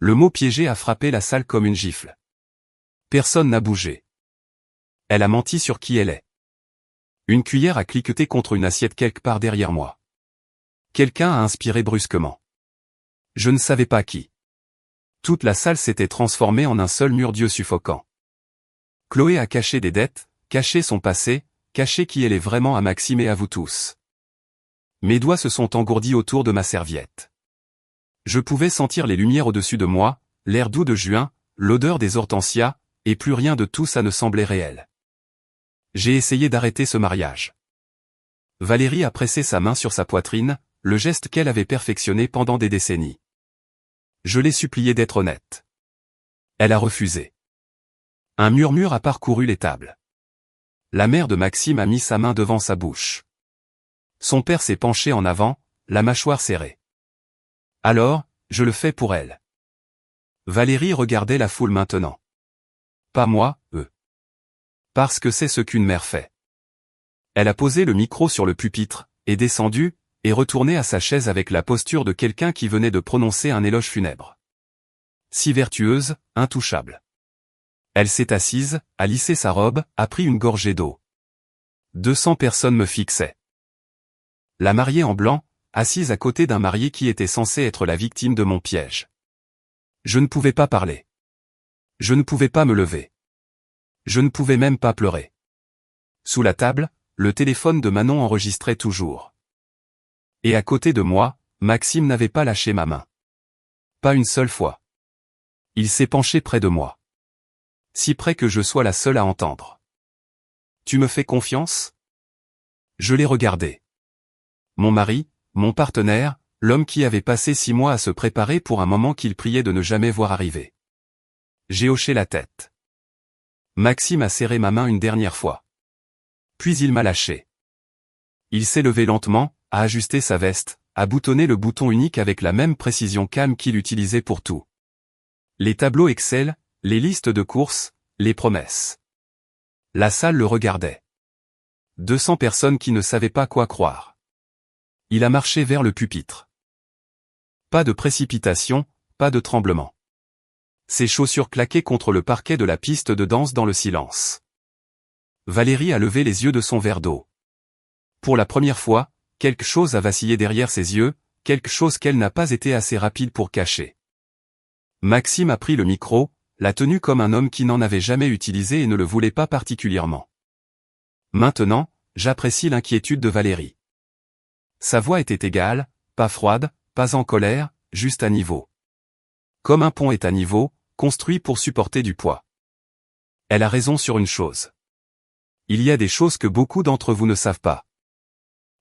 Le mot piégé a frappé la salle comme une gifle. Personne n'a bougé. Elle a menti sur qui elle est. Une cuillère a cliqueté contre une assiette quelque part derrière moi. Quelqu'un a inspiré brusquement. Je ne savais pas qui. Toute la salle s'était transformée en un seul mur d'yeux suffocant. Chloé a caché des dettes, caché son passé, caché qui elle est vraiment à Maxime et à vous tous. Mes doigts se sont engourdis autour de ma serviette. Je pouvais sentir les lumières au-dessus de moi, l'air doux de juin, l'odeur des hortensias, et plus rien de tout ça ne semblait réel. J'ai essayé d'arrêter ce mariage. Valérie a pressé sa main sur sa poitrine, le geste qu'elle avait perfectionné pendant des décennies. Je l'ai supplié d'être honnête. Elle a refusé. Un murmure a parcouru les tables. La mère de Maxime a mis sa main devant sa bouche. Son père s'est penché en avant, la mâchoire serrée. Alors, je le fais pour elle. Valérie regardait la foule maintenant. Pas moi, eux. Parce que c'est ce qu'une mère fait. Elle a posé le micro sur le pupitre, est descendue, et retourné à sa chaise avec la posture de quelqu'un qui venait de prononcer un éloge funèbre. Si vertueuse, intouchable. Elle s'est assise, a lissé sa robe, a pris une gorgée d'eau. 200 personnes me fixaient. La mariée en blanc, assise à côté d'un marié qui était censé être la victime de mon piège. Je ne pouvais pas parler. Je ne pouvais pas me lever. Je ne pouvais même pas pleurer. Sous la table, le téléphone de Manon enregistrait toujours. Et à côté de moi, Maxime n'avait pas lâché ma main. Pas une seule fois. Il s'est penché près de moi. Si près que je sois la seule à entendre. Tu me fais confiance ? Je l'ai regardé. Mon mari, mon partenaire, l'homme qui avait passé 6 mois à se préparer pour un moment qu'il priait de ne jamais voir arriver. J'ai hoché la tête. Maxime a serré ma main une dernière fois. Puis il m'a lâché. Il s'est levé lentement, a ajusté sa veste, a boutonné le bouton unique avec la même précision calme qu'il utilisait pour tout. Les tableaux Excel, les listes de courses, les promesses. La salle le regardait. 200 personnes qui ne savaient pas quoi croire. Il a marché vers le pupitre. Pas de précipitation, pas de tremblement. Ses chaussures claquaient contre le parquet de la piste de danse dans le silence. Valérie a levé les yeux de son verre d'eau. Pour la première fois, quelque chose a vacillé derrière ses yeux, quelque chose qu'elle n'a pas été assez rapide pour cacher. Maxime a pris le micro, l'a tenu comme un homme qui n'en avait jamais utilisé et ne le voulait pas particulièrement. Maintenant, j'apprécie l'inquiétude de Valérie. Sa voix était égale, pas froide, pas en colère, juste à niveau. Comme un pont est à niveau, construit pour supporter du poids. Elle a raison sur une chose. Il y a des choses que beaucoup d'entre vous ne savent pas.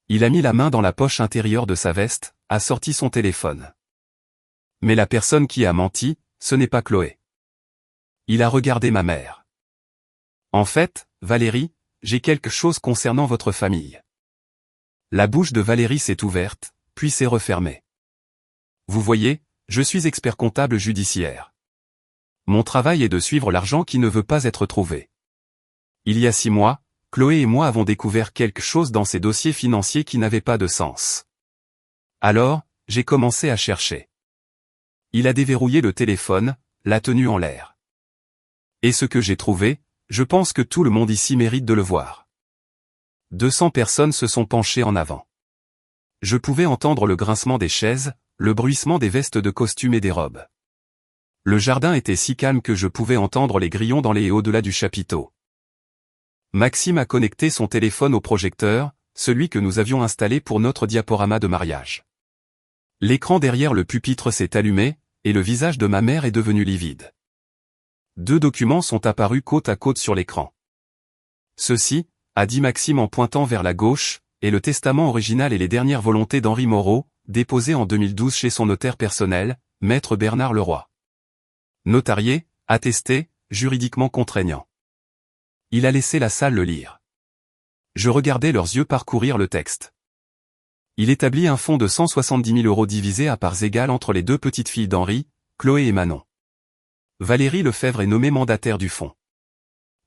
Il a mis la main dans la poche intérieure de sa veste, a sorti son téléphone. Mais la personne qui a menti, ce n'est pas Chloé. Il a regardé ma mère. En fait, Valérie, j'ai quelque chose concernant votre famille. La bouche de Valérie s'est ouverte, puis s'est refermée. Vous voyez, je suis expert comptable judiciaire. Mon travail est de suivre l'argent qui ne veut pas être trouvé. Il y a 6 mois, Chloé et moi avons découvert quelque chose dans ces dossiers financiers qui n'avaient pas de sens. Alors, j'ai commencé à chercher. Il a déverrouillé le téléphone, l'a tenu en l'air. Et ce que j'ai trouvé, je pense que tout le monde ici mérite de le voir. 200 personnes se sont penchées en avant. Je pouvais entendre le grincement des chaises, le bruissement des vestes de costume et des robes. Le jardin était si calme que je pouvais entendre les grillons dans les haies au-delà du chapiteau. Maxime a connecté son téléphone au projecteur, celui que nous avions installé pour notre diaporama de mariage. L'écran derrière le pupitre s'est allumé, et le visage de ma mère est devenu livide. 2 documents sont apparus côte à côte sur l'écran. Ceci, a dit Maxime en pointant vers la gauche, est le testament original et les dernières volontés d'Henri Moreau, déposé en 2012 chez son notaire personnel, maître Bernard Leroy. Notarié, attesté, juridiquement contraignant. Il a laissé la salle le lire. Je regardais leurs yeux parcourir le texte. Il établit un fonds de 170 000 € divisé à parts égales entre les 2 petites filles d'Henri, Chloé et Manon. Valérie Lefebvre est nommée mandataire du fonds.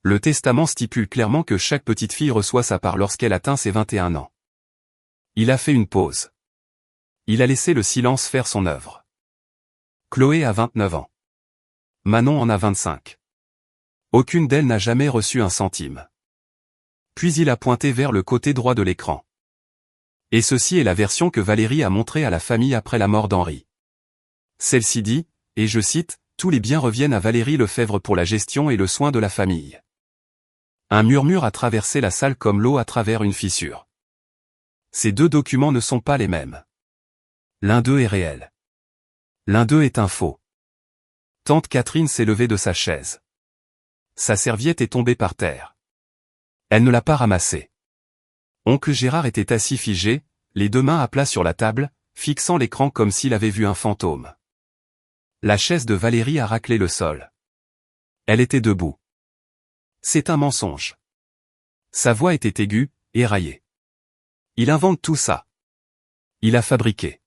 Le testament stipule clairement que chaque petite fille reçoit sa part lorsqu'elle atteint ses 21 ans. Il a fait une pause. Il a laissé le silence faire son œuvre. Chloé a 29 ans. Manon en a 25. Aucune d'elles n'a jamais reçu un centime. Puis il a pointé vers le côté droit de l'écran. Et ceci est la version que Valérie a montrée à la famille après la mort d'Henri. Celle-ci dit, et je cite, « Tous les biens reviennent à Valérie Lefebvre pour la gestion et le soin de la famille. » Un murmure a traversé la salle comme l'eau à travers une fissure. Ces 2 documents ne sont pas les mêmes. L'un d'eux est réel. L'un d'eux est un faux. Tante Catherine s'est levée de sa chaise. Sa serviette est tombée par terre. Elle ne l'a pas ramassée. Oncle Gérard était assis figé, les 2 mains à plat sur la table, fixant l'écran comme s'il avait vu un fantôme. La chaise de Valérie a raclé le sol. Elle était debout. C'est un mensonge. Sa voix était aiguë, éraillée. Il invente tout ça. Il a fabriqué.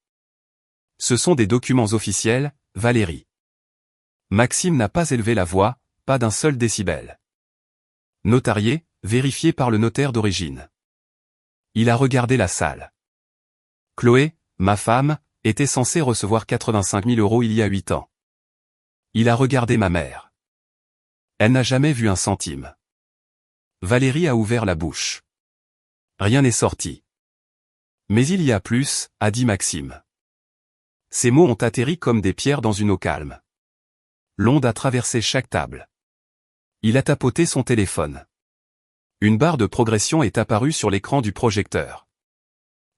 Ce sont des documents officiels, Valérie. Maxime n'a pas élevé la voix, pas d'un seul décibel. Notarié, vérifié par le notaire d'origine. Il a regardé la salle. Chloé, ma femme, était censée recevoir 85 000 € il y a 8 ans. Il a regardé ma mère. Elle n'a jamais vu un centime. Valérie a ouvert la bouche. Rien n'est sorti. Mais il y a plus, a dit Maxime. Ces mots ont atterri comme des pierres dans une eau calme. L'onde a traversé chaque table. Il a tapoté son téléphone. Une barre de progression est apparue sur l'écran du projecteur.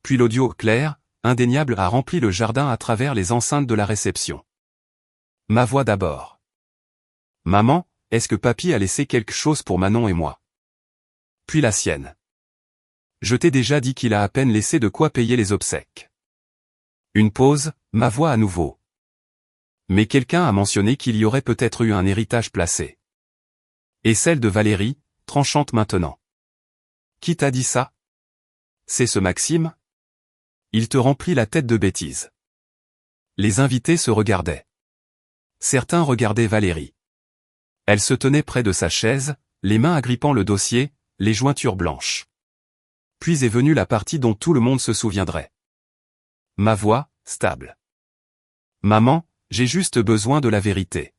Puis l'audio clair, indéniable a rempli le jardin à travers les enceintes de la réception. Ma voix d'abord. Maman, est-ce que papy a laissé quelque chose pour Manon et moi? Puis la sienne. Je t'ai déjà dit qu'il a à peine laissé de quoi payer les obsèques. Une pause, ma voix à nouveau. Mais quelqu'un a mentionné qu'il y aurait peut-être eu un héritage placé. Et celle de Valérie, tranchante maintenant. Qui t'a dit ça? C'est ce Maxime? Il te remplit la tête de bêtises. Les invités se regardaient. Certains regardaient Valérie. Elle se tenait près de sa chaise, les mains agrippant le dossier, les jointures blanches. Puis est venue la partie dont tout le monde se souviendrait. Ma voix, stable. Maman, j'ai juste besoin de la vérité.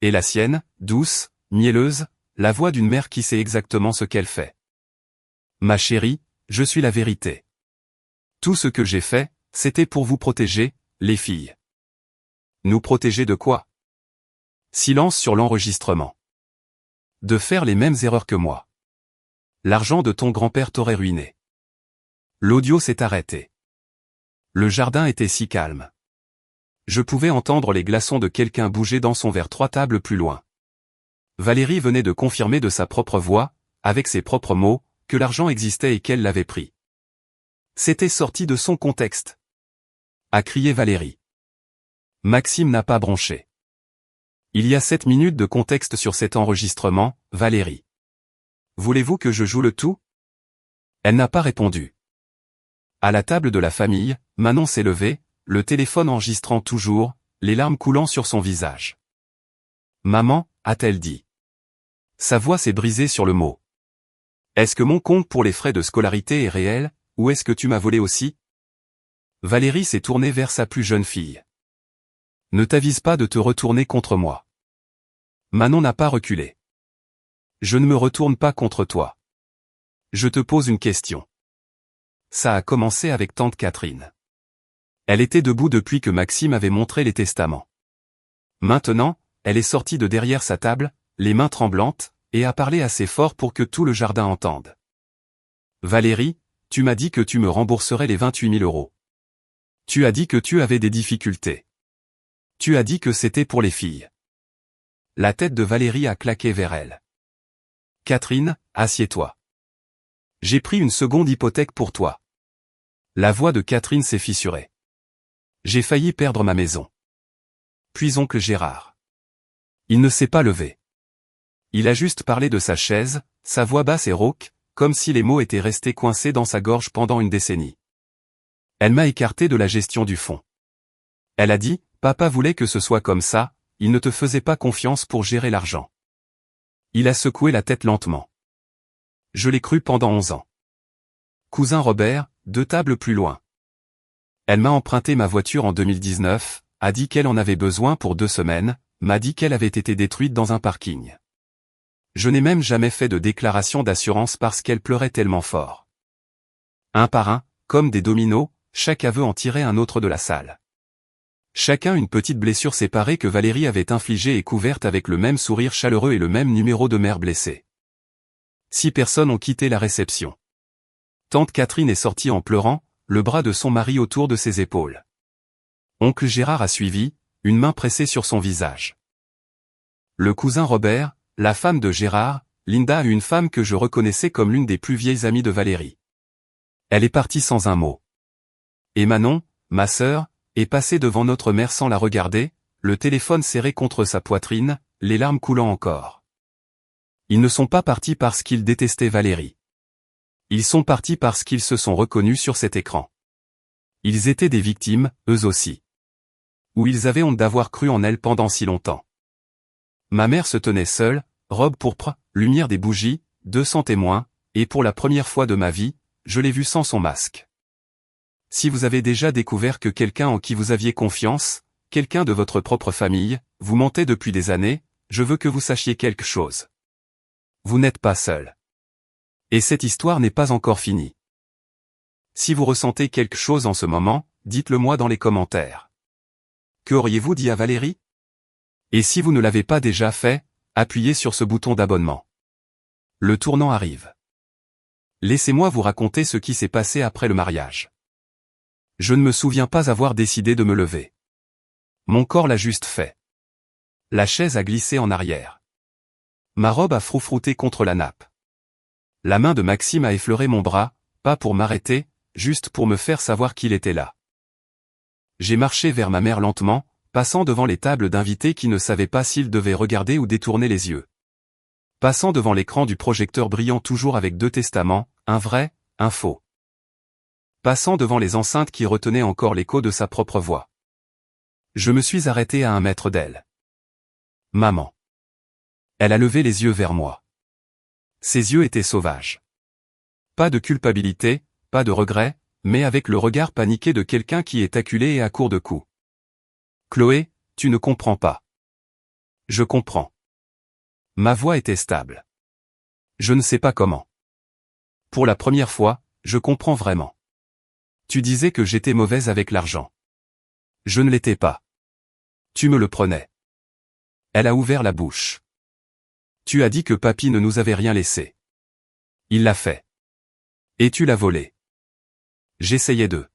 Et la sienne, douce, mielleuse, la voix d'une mère qui sait exactement ce qu'elle fait. Ma chérie, je suis la vérité. Tout ce que j'ai fait, c'était pour vous protéger, les filles. Nous protéger de quoi? Silence sur l'enregistrement. De faire les mêmes erreurs que moi. L'argent de ton grand-père t'aurait ruiné. L'audio s'est arrêté. Le jardin était si calme. Je pouvais entendre les glaçons de quelqu'un bouger dans son verre 3 tables plus loin. Valérie venait de confirmer de sa propre voix, avec ses propres mots, que l'argent existait et qu'elle l'avait pris. C'était sorti de son contexte. A crié Valérie. Maxime n'a pas bronché. Il y a 7 minutes de contexte sur cet enregistrement, Valérie. Voulez-vous que je joue le tout? Elle n'a pas répondu. À la table de la famille, Manon s'est levée, le téléphone enregistrant toujours, les larmes coulant sur son visage. Maman, a-t-elle dit. Sa voix s'est brisée sur le mot. Est-ce que mon compte pour les frais de scolarité est réel, ou est-ce que tu m'as volé aussi? Valérie s'est tournée vers sa plus jeune fille. Ne t'avise pas de te retourner contre moi. Manon n'a pas reculé. Je ne me retourne pas contre toi. Je te pose une question. Ça a commencé avec tante Catherine. Elle était debout depuis que Maxime avait montré les testaments. Maintenant, elle est sortie de derrière sa table, les mains tremblantes, et a parlé assez fort pour que tout le jardin entende. Valérie, tu m'as dit que tu me rembourserais les 28 000 €. Tu as dit que tu avais des difficultés. Tu as dit que c'était pour les filles. La tête de Valérie a claqué vers elle. Catherine, assieds-toi. J'ai pris une seconde hypothèque pour toi. La voix de Catherine s'est fissurée. J'ai failli perdre ma maison. Puis oncle Gérard. Il ne s'est pas levé. Il a juste parlé de sa chaise, sa voix basse et rauque, comme si les mots étaient restés coincés dans sa gorge pendant une décennie. Elle m'a écarté de la gestion du fonds. Elle a dit, papa voulait que ce soit comme ça, il ne te faisait pas confiance pour gérer l'argent. Il a secoué la tête lentement. Je l'ai cru pendant 11 ans. Cousin Robert, 2 tables plus loin. Elle m'a emprunté ma voiture en 2019, a dit qu'elle en avait besoin pour 2 semaines, m'a dit qu'elle avait été détruite dans un parking. Je n'ai même jamais fait de déclaration d'assurance parce qu'elle pleurait tellement fort. Un par un, comme des dominos, chaque aveu en tirait un autre de la salle. Chacun une petite blessure séparée que Valérie avait infligée et couverte avec le même sourire chaleureux et le même numéro de mère blessée. 6 personnes ont quitté la réception. Tante Catherine est sortie en pleurant, le bras de son mari autour de ses épaules. Oncle Gérard a suivi, une main pressée sur son visage. Le cousin Robert, la femme de Gérard, Linda, une femme que je reconnaissais comme l'une des plus vieilles amies de Valérie. Elle est partie sans un mot. Et Manon, ma sœur, est passée devant notre mère sans la regarder, le téléphone serré contre sa poitrine, les larmes coulant encore. Ils ne sont pas partis parce qu'ils détestaient Valérie. Ils sont partis parce qu'ils se sont reconnus sur cet écran. Ils étaient des victimes, eux aussi. Ou ils avaient honte d'avoir cru en elle pendant si longtemps. Ma mère se tenait seule, robe pourpre, lumière des bougies, 200 témoins, et pour la première fois de ma vie, je l'ai vu sans son masque. Si vous avez déjà découvert que quelqu'un en qui vous aviez confiance, quelqu'un de votre propre famille, vous mentait depuis des années, je veux que vous sachiez quelque chose. Vous n'êtes pas seul. Et cette histoire n'est pas encore finie. Si vous ressentez quelque chose en ce moment, dites-le moi dans les commentaires. Que auriez-vous dit à Valérie? Et si vous ne l'avez pas déjà fait, appuyez sur ce bouton d'abonnement. Le tournant arrive. Laissez-moi vous raconter ce qui s'est passé après le mariage. Je ne me souviens pas avoir décidé de me lever. Mon corps l'a juste fait. La chaise a glissé en arrière. Ma robe a froufrouté contre la nappe. La main de Maxime a effleuré mon bras, pas pour m'arrêter, juste pour me faire savoir qu'il était là. J'ai marché vers ma mère lentement, passant devant les tables d'invités qui ne savaient pas s'ils devaient regarder ou détourner les yeux. Passant devant l'écran du projecteur brillant toujours avec 2 testaments, un vrai, un faux. Passant devant les enceintes qui retenaient encore l'écho de sa propre voix. Je me suis arrêté à 1 mètre d'elle. Maman. Elle a levé les yeux vers moi. Ses yeux étaient sauvages. Pas de culpabilité, pas de regret, mais avec le regard paniqué de quelqu'un qui est acculé et à court de coups. Chloé, tu ne comprends pas. Je comprends. Ma voix était stable. Je ne sais pas comment. Pour la première fois, je comprends vraiment. Tu disais que j'étais mauvaise avec l'argent. Je ne l'étais pas. Tu me le prenais. Elle a ouvert la bouche. Tu as dit que papy ne nous avait rien laissé. Il l'a fait. Et tu l'as volé. J'essayais de.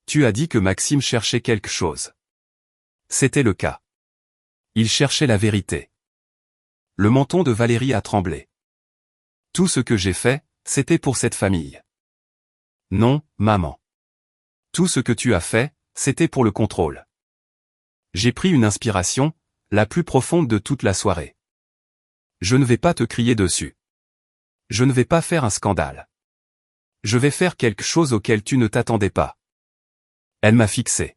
Tu as dit que Maxime cherchait quelque chose. C'était le cas. Il cherchait la vérité. Le menton de Valérie a tremblé. Tout ce que j'ai fait, c'était pour cette famille. Non, maman. Tout ce que tu as fait, c'était pour le contrôle. J'ai pris une inspiration, la plus profonde de toute la soirée. Je ne vais pas te crier dessus. Je ne vais pas faire un scandale. Je vais faire quelque chose auquel tu ne t'attendais pas. Elle m'a fixé.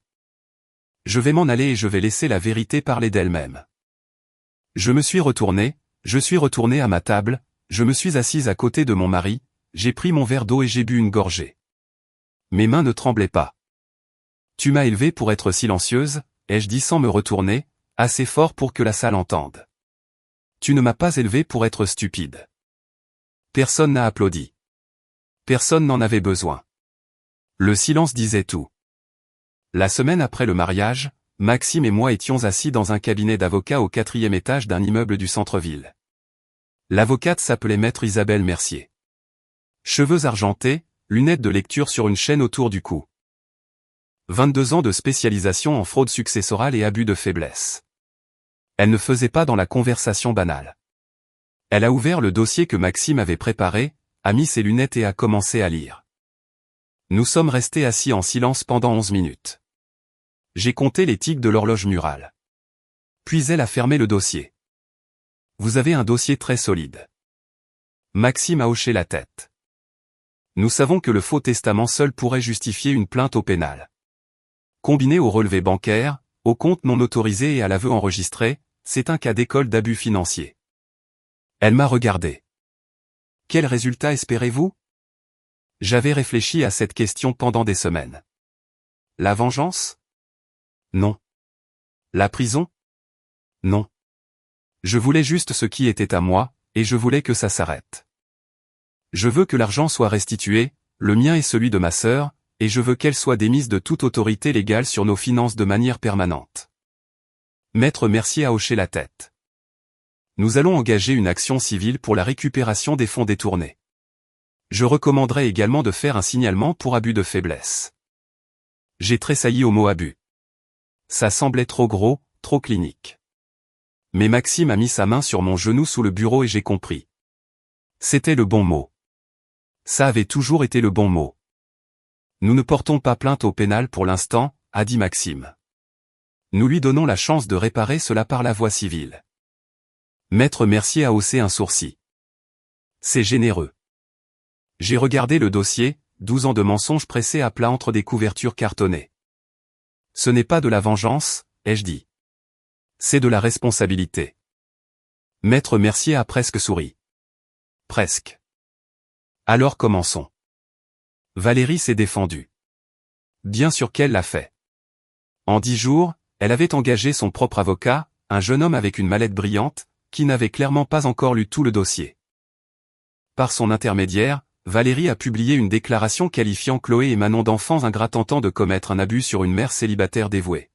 Je vais m'en aller et je vais laisser la vérité parler d'elle-même. Je suis retourné à ma table, je me suis assise à côté de mon mari, j'ai pris mon verre d'eau et j'ai bu une gorgée. Mes mains ne tremblaient pas. Tu m'as élevée pour être silencieuse, ai-je dit sans me retourner, assez fort pour que la salle entende. Tu ne m'as pas élevée pour être stupide. Personne n'a applaudi. Personne n'en avait besoin. Le silence disait tout. La semaine après le mariage, Maxime et moi étions assis dans un cabinet d'avocat au 4e étage d'un immeuble du centre-ville. L'avocate s'appelait Maître Isabelle Mercier. Cheveux argentés, lunettes de lecture sur une chaîne autour du cou. 22 ans de spécialisation en fraude successorale et abus de faiblesse. Elle ne faisait pas dans la conversation banale. Elle a ouvert le dossier que Maxime avait préparé, a mis ses lunettes et a commencé à lire. Nous sommes restés assis en silence pendant 11 minutes. J'ai compté les tics de l'horloge murale. Puis elle a fermé le dossier. Vous avez un dossier très solide. Maxime a hoché la tête. Nous savons que le faux testament seul pourrait justifier une plainte au pénal. Combiné au relevé bancaire, au compte non autorisé et à l'aveu enregistré, c'est un cas d'école d'abus financier. Elle m'a regardé. Quel résultat espérez-vous? J'avais réfléchi à cette question pendant des semaines. La vengeance? Non. La prison? Non. Je voulais juste ce qui était à moi, et je voulais que ça s'arrête. Je veux que l'argent soit restitué, le mien et celui de ma sœur, et je veux qu'elle soit démise de toute autorité légale sur nos finances de manière permanente. Maître Mercier a hoché la tête. Nous allons engager une action civile pour la récupération des fonds détournés. Je recommanderais également de faire un signalement pour abus de faiblesse. J'ai tressailli au mot abus. Ça semblait trop gros, trop clinique. Mais Maxime a mis sa main sur mon genou sous le bureau et j'ai compris. C'était le bon mot. Ça avait toujours été le bon mot. Nous ne portons pas plainte au pénal pour l'instant, a dit Maxime. Nous lui donnons la chance de réparer cela par la voie civile. Maître Mercier a haussé un sourcil. C'est généreux. J'ai regardé le dossier, 12 ans de mensonges pressés à plat entre des couvertures cartonnées. Ce n'est pas de la vengeance, ai-je dit. C'est de la responsabilité. Maître Mercier a presque souri. Presque. Alors commençons. Valérie s'est défendue. Bien sûr qu'elle l'a fait. En 10 jours, elle avait engagé son propre avocat, un jeune homme avec une mallette brillante, qui n'avait clairement pas encore lu tout le dossier. Par son intermédiaire, Valérie a publié une déclaration qualifiant Chloé et Manon d'enfants ingrats tentant de commettre un abus sur une mère célibataire dévouée.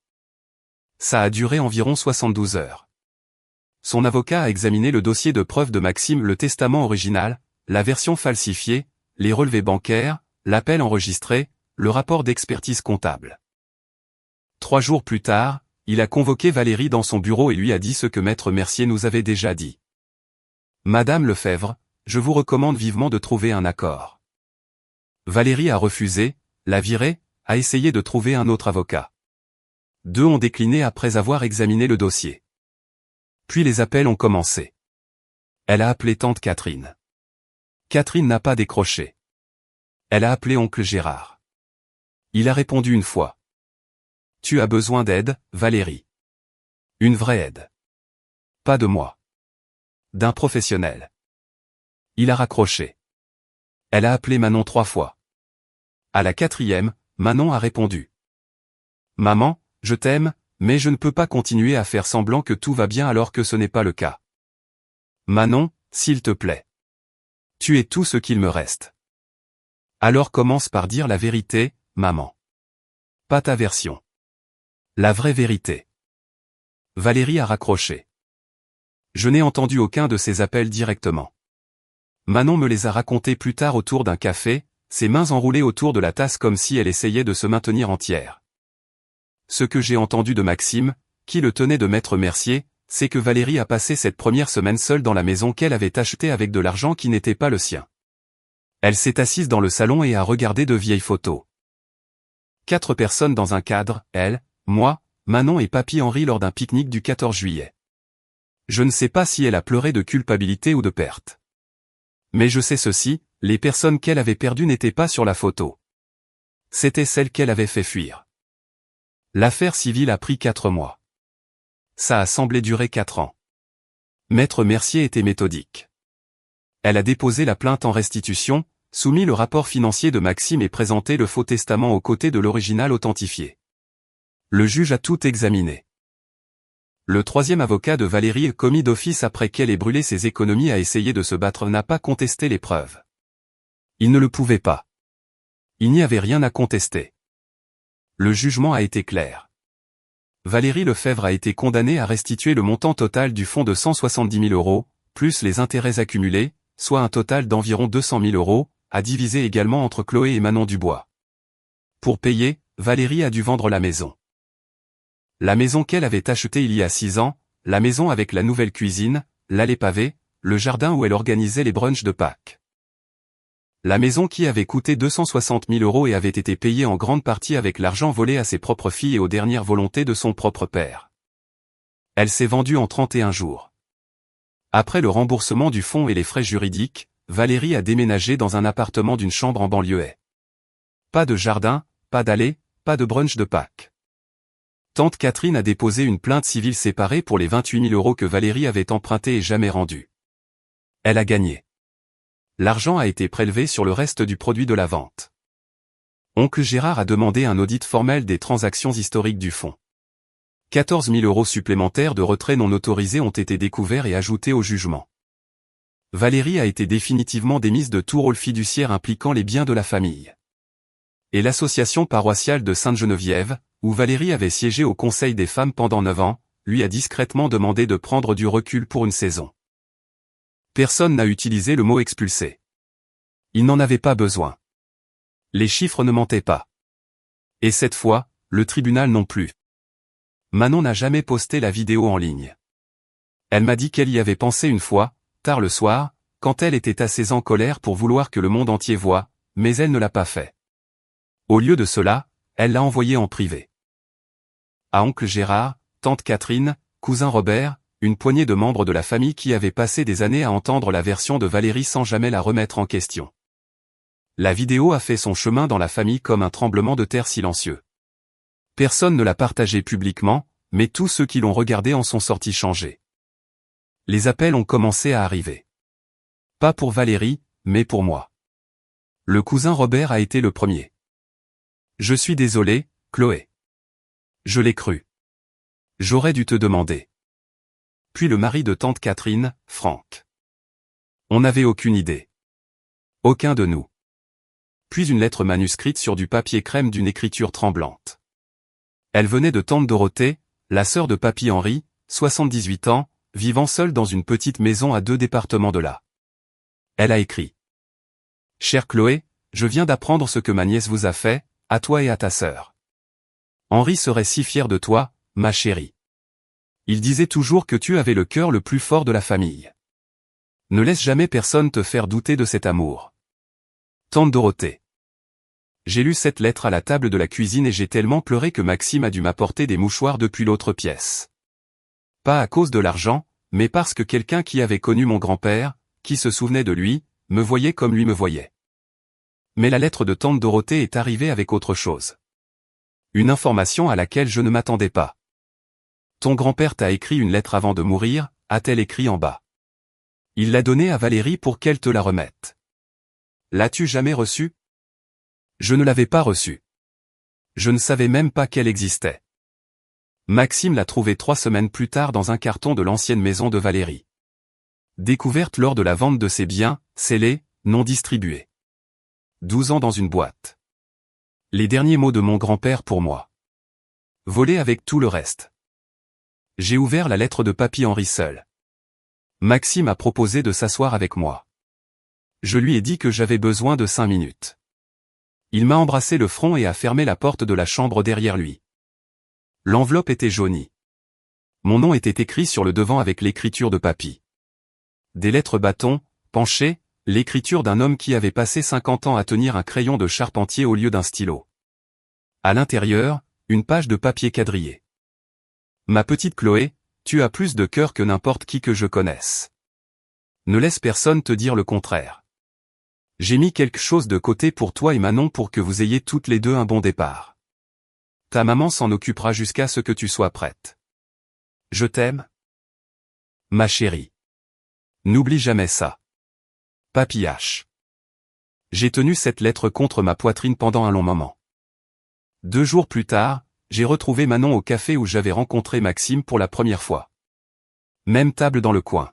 Ça a duré environ 72 heures. Son avocat a examiné le dossier de preuve de Maxime, le testament original, la version falsifiée, les relevés bancaires, l'appel enregistré, le rapport d'expertise comptable. 3 jours plus tard, il a convoqué Valérie dans son bureau et lui a dit ce que Maître Mercier nous avait déjà dit. « Madame Lefebvre, je vous recommande vivement de trouver un accord. » Valérie a refusé, l'a viré, a essayé de trouver un autre avocat. 2 ont décliné après avoir examiné le dossier. Puis les appels ont commencé. Elle a appelé tante Catherine. Catherine n'a pas décroché. Elle a appelé oncle Gérard. Il a répondu une fois. « Tu as besoin d'aide, Valérie. Une vraie aide. Pas de moi. D'un professionnel. » Il a raccroché. Elle a appelé Manon 3 fois. À la 4e, Manon a répondu. « Maman, je t'aime, mais je ne peux pas continuer à faire semblant que tout va bien alors que ce n'est pas le cas. Manon, s'il te plaît. Tu es tout ce qu'il me reste. Alors commence par dire la vérité, maman. Pas ta version. La vraie vérité. » Valérie a raccroché. Je n'ai entendu aucun de ces appels directement. Manon me les a racontés plus tard autour d'un café, ses mains enroulées autour de la tasse comme si elle essayait de se maintenir entière. Ce que j'ai entendu de Maxime, qui le tenait de Maître Mercier, c'est que Valérie a passé cette première semaine seule dans la maison qu'elle avait achetée avec de l'argent qui n'était pas le sien. Elle s'est assise dans le salon et a regardé de vieilles photos. 4 personnes dans un cadre, elle, moi, Manon et Papy Henri lors d'un pique-nique du 14 juillet. Je ne sais pas si elle a pleuré de culpabilité ou de perte. Mais je sais ceci, les personnes qu'elle avait perdues n'étaient pas sur la photo. C'était celles qu'elle avait fait fuir. L'affaire civile a pris 4 mois. Ça a semblé durer 4 ans. Maître Mercier était méthodique. Elle a déposé la plainte en restitution, soumis le rapport financier de Maxime et présenté le faux testament aux côtés de l'original authentifié. Le juge a tout examiné. Le 3e avocat de Valérie, commis d'office après qu'elle ait brûlé ses économies à essayer de se battre, n'a pas contesté les preuves. Il ne le pouvait pas. Il n'y avait rien à contester. Le jugement a été clair. Valérie Lefebvre a été condamnée à restituer le montant total du fonds de 170 000 €, plus les intérêts accumulés, soit un total d'environ 200 000 €, à diviser également entre Chloé et Manon Dubois. Pour payer, Valérie a dû vendre la maison. La maison qu'elle avait achetée il y a 6 ans, la maison avec la nouvelle cuisine, l'allée pavée, le jardin où elle organisait les brunchs de Pâques. La maison qui avait coûté 260 000 € et avait été payée en grande partie avec l'argent volé à ses propres filles et aux dernières volontés de son propre père. Elle s'est vendue en 31 jours. Après le remboursement du fonds et les frais juridiques, Valérie a déménagé dans un appartement d'une chambre en banlieue. Pas de jardin, pas d'allée, pas de brunch de Pâques. Tante Catherine a déposé une plainte civile séparée pour les 28 000 € que Valérie avait empruntés et jamais rendus. Elle a gagné. L'argent a été prélevé sur le reste du produit de la vente. Oncle Gérard a demandé un audit formel des transactions historiques du fonds. 14 000 € supplémentaires de retrait non autorisés ont été découverts et ajoutés au jugement. Valérie a été définitivement démise de tout rôle fiduciaire impliquant les biens de la famille. Et l'association paroissiale de Sainte-Geneviève, où Valérie avait siégé au Conseil des femmes pendant 9 ans, lui a discrètement demandé de prendre du recul pour une saison. Personne n'a utilisé le mot expulsé. Il n'en avait pas besoin. Les chiffres ne mentaient pas. Et cette fois, le tribunal non plus. Manon n'a jamais posté la vidéo en ligne. Elle m'a dit qu'elle y avait pensé une fois, tard le soir, quand elle était assez en colère pour vouloir que le monde entier voie, mais elle ne l'a pas fait. Au lieu de cela, elle l'a envoyé en privé. À oncle Gérard, tante Catherine, cousin Robert, une poignée de membres de la famille qui avaient passé des années à entendre la version de Valérie sans jamais la remettre en question. La vidéo a fait son chemin dans la famille comme un tremblement de terre silencieux. Personne ne l'a partagée publiquement, mais tous ceux qui l'ont regardée en sont sortis changés. Les appels ont commencé à arriver. Pas pour Valérie, mais pour moi. Le cousin Robert a été le premier. Je suis désolé, Chloé. Je l'ai cru. J'aurais dû te demander. Puis le mari de tante Catherine, Franck. On n'avait aucune idée. Aucun de nous. Puis une lettre manuscrite sur du papier crème d'une écriture tremblante. Elle venait de tante Dorothée, la sœur de papy Henri, 78 ans, vivant seule dans une petite maison à 2 départements de là. Elle a écrit. Chère Chloé, je viens d'apprendre ce que ma nièce vous a fait, à toi et à ta sœur. Henri serait si fier de toi, ma chérie. Il disait toujours que tu avais le cœur le plus fort de la famille. Ne laisse jamais personne te faire douter de cet amour. Tante Dorothée. J'ai lu cette lettre à la table de la cuisine et j'ai tellement pleuré que Maxime a dû m'apporter des mouchoirs depuis l'autre pièce. Pas à cause de l'argent, mais parce que quelqu'un qui avait connu mon grand-père, qui se souvenait de lui, me voyait comme lui me voyait. Mais la lettre de tante Dorothée est arrivée avec autre chose. Une information à laquelle je ne m'attendais pas. Ton grand-père t'a écrit une lettre avant de mourir, a-t-elle écrit en bas. Il l'a donnée à Valérie pour qu'elle te la remette. L'as-tu jamais reçue? Je ne l'avais pas reçue. Je ne savais même pas qu'elle existait. Maxime l'a trouvée 3 semaines plus tard dans un carton de l'ancienne maison de Valérie. Découverte lors de la vente de ses biens, scellés, non distribués. 12 ans dans une boîte. Les derniers mots de mon grand-père pour moi. Volé avec tout le reste. J'ai ouvert la lettre de papy Henri seul. Maxime a proposé de s'asseoir avec moi. Je lui ai dit que j'avais besoin de 5 minutes. Il m'a embrassé le front et a fermé la porte de la chambre derrière lui. L'enveloppe était jaunie. Mon nom était écrit sur le devant avec l'écriture de papy. Des lettres bâtons, penchées, l'écriture d'un homme qui avait passé 50 ans à tenir un crayon de charpentier au lieu d'un stylo. À l'intérieur, une page de papier quadrillé. Ma petite Chloé, tu as plus de cœur que n'importe qui que je connaisse. Ne laisse personne te dire le contraire. J'ai mis quelque chose de côté pour toi et Manon pour que vous ayez toutes les deux un bon départ. Ta maman s'en occupera jusqu'à ce que tu sois prête. Je t'aime. Ma chérie. N'oublie jamais ça. Papy H. J'ai tenu cette lettre contre ma poitrine pendant un long moment. 2 jours plus tard, j'ai retrouvé Manon au café où j'avais rencontré Maxime pour la première fois. Même table dans le coin.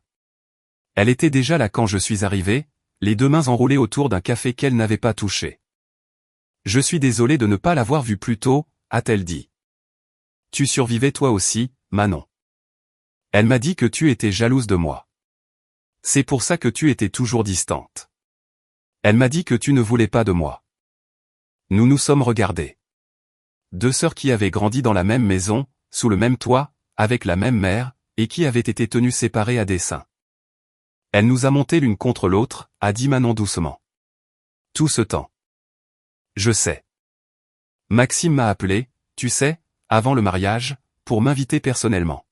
Elle était déjà là quand je suis arrivé, les 2 mains enroulées autour d'un café qu'elle n'avait pas touché. Je suis désolé de ne pas l'avoir vue plus tôt, a-t-elle dit. Tu survivais toi aussi, Manon. Elle m'a dit que tu étais jalouse de moi. C'est pour ça que tu étais toujours distante. Elle m'a dit que tu ne voulais pas de moi. Nous nous sommes regardés. 2 sœurs qui avaient grandi dans la même maison, sous le même toit, avec la même mère, et qui avaient été tenues séparées à dessein. Elle nous a monté l'une contre l'autre, a dit Manon doucement. Tout ce temps. Je sais. Maxime m'a appelé, tu sais, avant le mariage, pour m'inviter personnellement.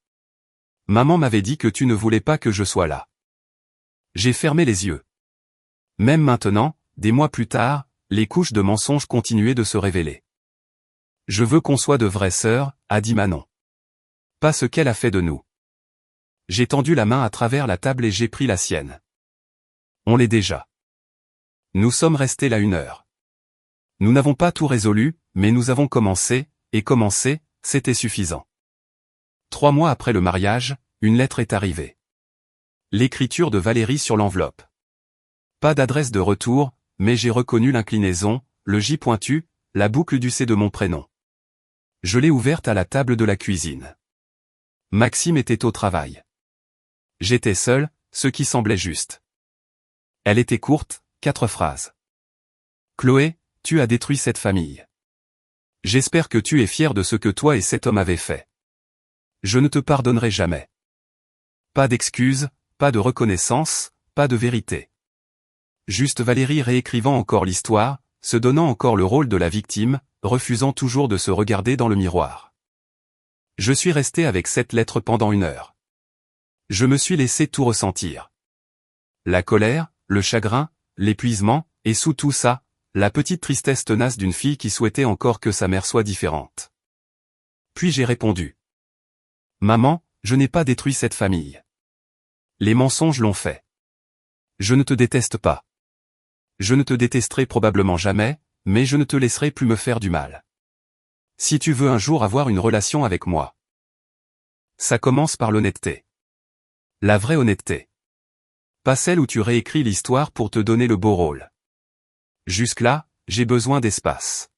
Maman m'avait dit que tu ne voulais pas que je sois là. J'ai fermé les yeux. Même maintenant, des mois plus tard, les couches de mensonges continuaient de se révéler. Je veux qu'on soit de vraies sœurs, a dit Manon. Pas ce qu'elle a fait de nous. J'ai tendu la main à travers la table et j'ai pris la sienne. On l'est déjà. Nous sommes restés là 1 heure. Nous n'avons pas tout résolu, mais nous avons commencé, et commencer, c'était suffisant. 3 mois après le mariage, une lettre est arrivée. L'écriture de Valérie sur l'enveloppe. Pas d'adresse de retour, mais j'ai reconnu l'inclinaison, le J pointu, la boucle du C de mon prénom. Je l'ai ouverte à la table de la cuisine. Maxime était au travail. J'étais seul, ce qui semblait juste. Elle était courte, 4 phrases. Chloé, tu as détruit cette famille. J'espère que tu es fière de ce que toi et cet homme avez fait. Je ne te pardonnerai jamais. Pas d'excuses, pas de reconnaissance, pas de vérité. Juste Valérie réécrivant encore l'histoire, se donnant encore le rôle de la victime, refusant toujours de se regarder dans le miroir. Je suis resté avec cette lettre pendant 1 heure. Je me suis laissé tout ressentir. La colère, le chagrin, l'épuisement, et sous tout ça, la petite tristesse tenace d'une fille qui souhaitait encore que sa mère soit différente. Puis j'ai répondu. Maman, je n'ai pas détruit cette famille. Les mensonges l'ont fait. Je ne te déteste pas. Je ne te détesterai probablement jamais, mais je ne te laisserai plus me faire du mal. Si tu veux un jour avoir une relation avec moi, ça commence par l'honnêteté. La vraie honnêteté. Pas celle où tu réécris l'histoire pour te donner le beau rôle. Jusque-là, j'ai besoin d'espace.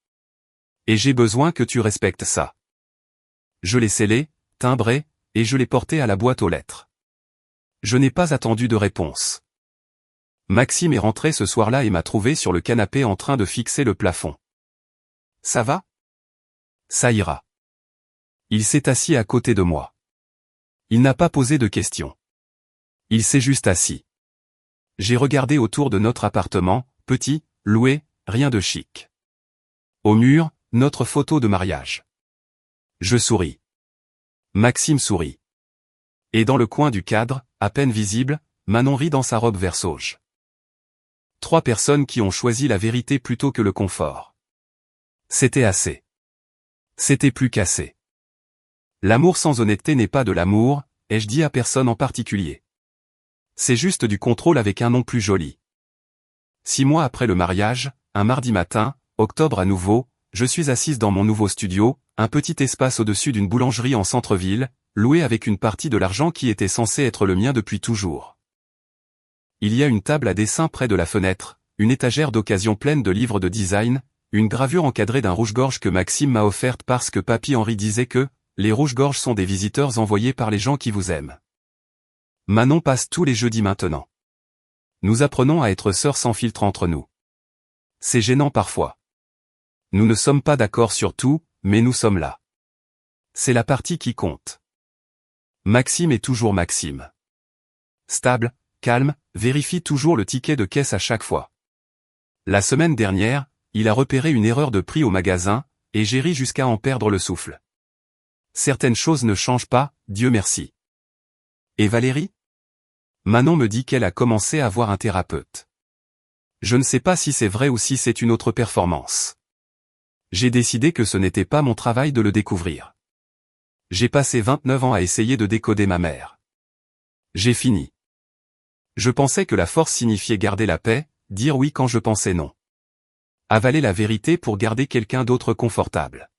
Et j'ai besoin que tu respectes ça. Je l'ai scellé, timbré, et je l'ai porté à la boîte aux lettres. Je n'ai pas attendu de réponse. Maxime est rentré ce soir-là et m'a trouvé sur le canapé en train de fixer le plafond. Ça va? Ça ira. Il s'est assis à côté de moi. Il n'a pas posé de questions. Il s'est juste assis. J'ai regardé autour de notre appartement, petit, loué, rien de chic. Au mur, notre photo de mariage. Je souris. Maxime sourit. Et dans le coin du cadre, à peine visible, Manon rit dans sa robe vert sauge. 3 personnes qui ont choisi la vérité plutôt que le confort. C'était assez. C'était plus qu'assez. L'amour sans honnêteté n'est pas de l'amour, ai-je dit à personne en particulier. C'est juste du contrôle avec un nom plus joli. 6 mois après le mariage, un mardi matin, octobre à nouveau, je suis assise dans mon nouveau studio, un petit espace au-dessus d'une boulangerie en centre-ville, loué avec une partie de l'argent qui était censé être le mien depuis toujours. Il y a une table à dessin près de la fenêtre, une étagère d'occasion pleine de livres de design, une gravure encadrée d'un rouge-gorge que Maxime m'a offerte parce que Papy Henri disait que les rouges-gorges sont des visiteurs envoyés par les gens qui vous aiment. Manon passe tous les jeudis maintenant. Nous apprenons à être sœurs sans filtre entre nous. C'est gênant parfois. Nous ne sommes pas d'accord sur tout, mais nous sommes là. C'est la partie qui compte. Maxime est toujours Maxime. Stable, calme, vérifie toujours le ticket de caisse à chaque fois. La semaine dernière, il a repéré une erreur de prix au magasin, et j'ai ri jusqu'à en perdre le souffle. Certaines choses ne changent pas, Dieu merci. Et Valérie? Manon me dit qu'elle a commencé à voir un thérapeute. Je ne sais pas si c'est vrai ou si c'est une autre performance. J'ai décidé que ce n'était pas mon travail de le découvrir. J'ai passé 29 ans à essayer de décoder ma mère. J'ai fini. Je pensais que la force signifiait garder la paix, dire oui quand je pensais non. Avaler la vérité pour garder quelqu'un d'autre confortable.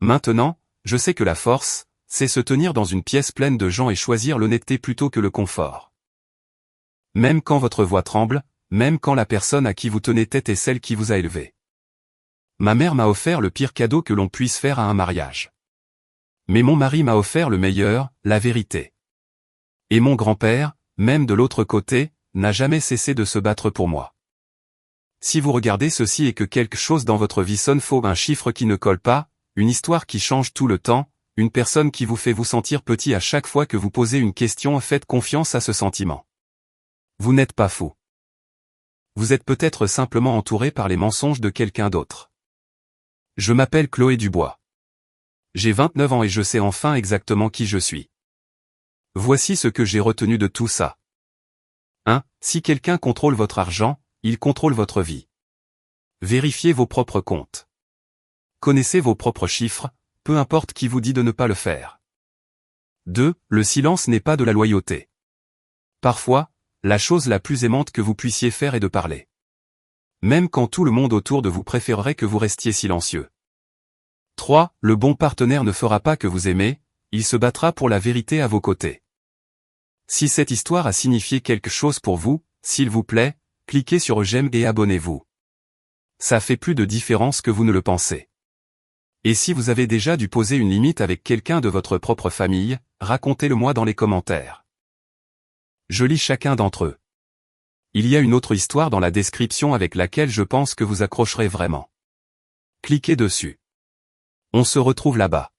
Maintenant, je sais que la force, c'est se tenir dans une pièce pleine de gens et choisir l'honnêteté plutôt que le confort. Même quand votre voix tremble, même quand la personne à qui vous tenez tête est celle qui vous a élevé. Ma mère m'a offert le pire cadeau que l'on puisse faire à un mariage. Mais mon mari m'a offert le meilleur, la vérité. Et mon grand-père, même de l'autre côté, n'a jamais cessé de se battre pour moi. Si vous regardez ceci et que quelque chose dans votre vie sonne faux, un chiffre qui ne colle pas, une histoire qui change tout le temps, une personne qui vous fait vous sentir petit à chaque fois que vous posez une question, faites confiance à ce sentiment. Vous n'êtes pas fou. Vous êtes peut-être simplement entouré par les mensonges de quelqu'un d'autre. Je m'appelle Chloé Dubois. J'ai 29 ans et je sais enfin exactement qui je suis. Voici ce que j'ai retenu de tout ça. 1. Si quelqu'un contrôle votre argent, il contrôle votre vie. Vérifiez vos propres comptes. Connaissez vos propres chiffres, peu importe qui vous dit de ne pas le faire. 2. Le silence n'est pas de la loyauté. Parfois, la chose la plus aimante que vous puissiez faire est de parler. Même quand tout le monde autour de vous préférerait que vous restiez silencieux. 3. Le bon partenaire ne fera pas que vous aimez, il se battra pour la vérité à vos côtés. Si cette histoire a signifié quelque chose pour vous, s'il vous plaît, cliquez sur j'aime et abonnez-vous. Ça fait plus de différence que vous ne le pensez. Et si vous avez déjà dû poser une limite avec quelqu'un de votre propre famille, racontez-le-moi dans les commentaires. Je lis chacun d'entre eux. Il y a une autre histoire dans la description avec laquelle je pense que vous accrocherez vraiment. Cliquez dessus. On se retrouve là-bas.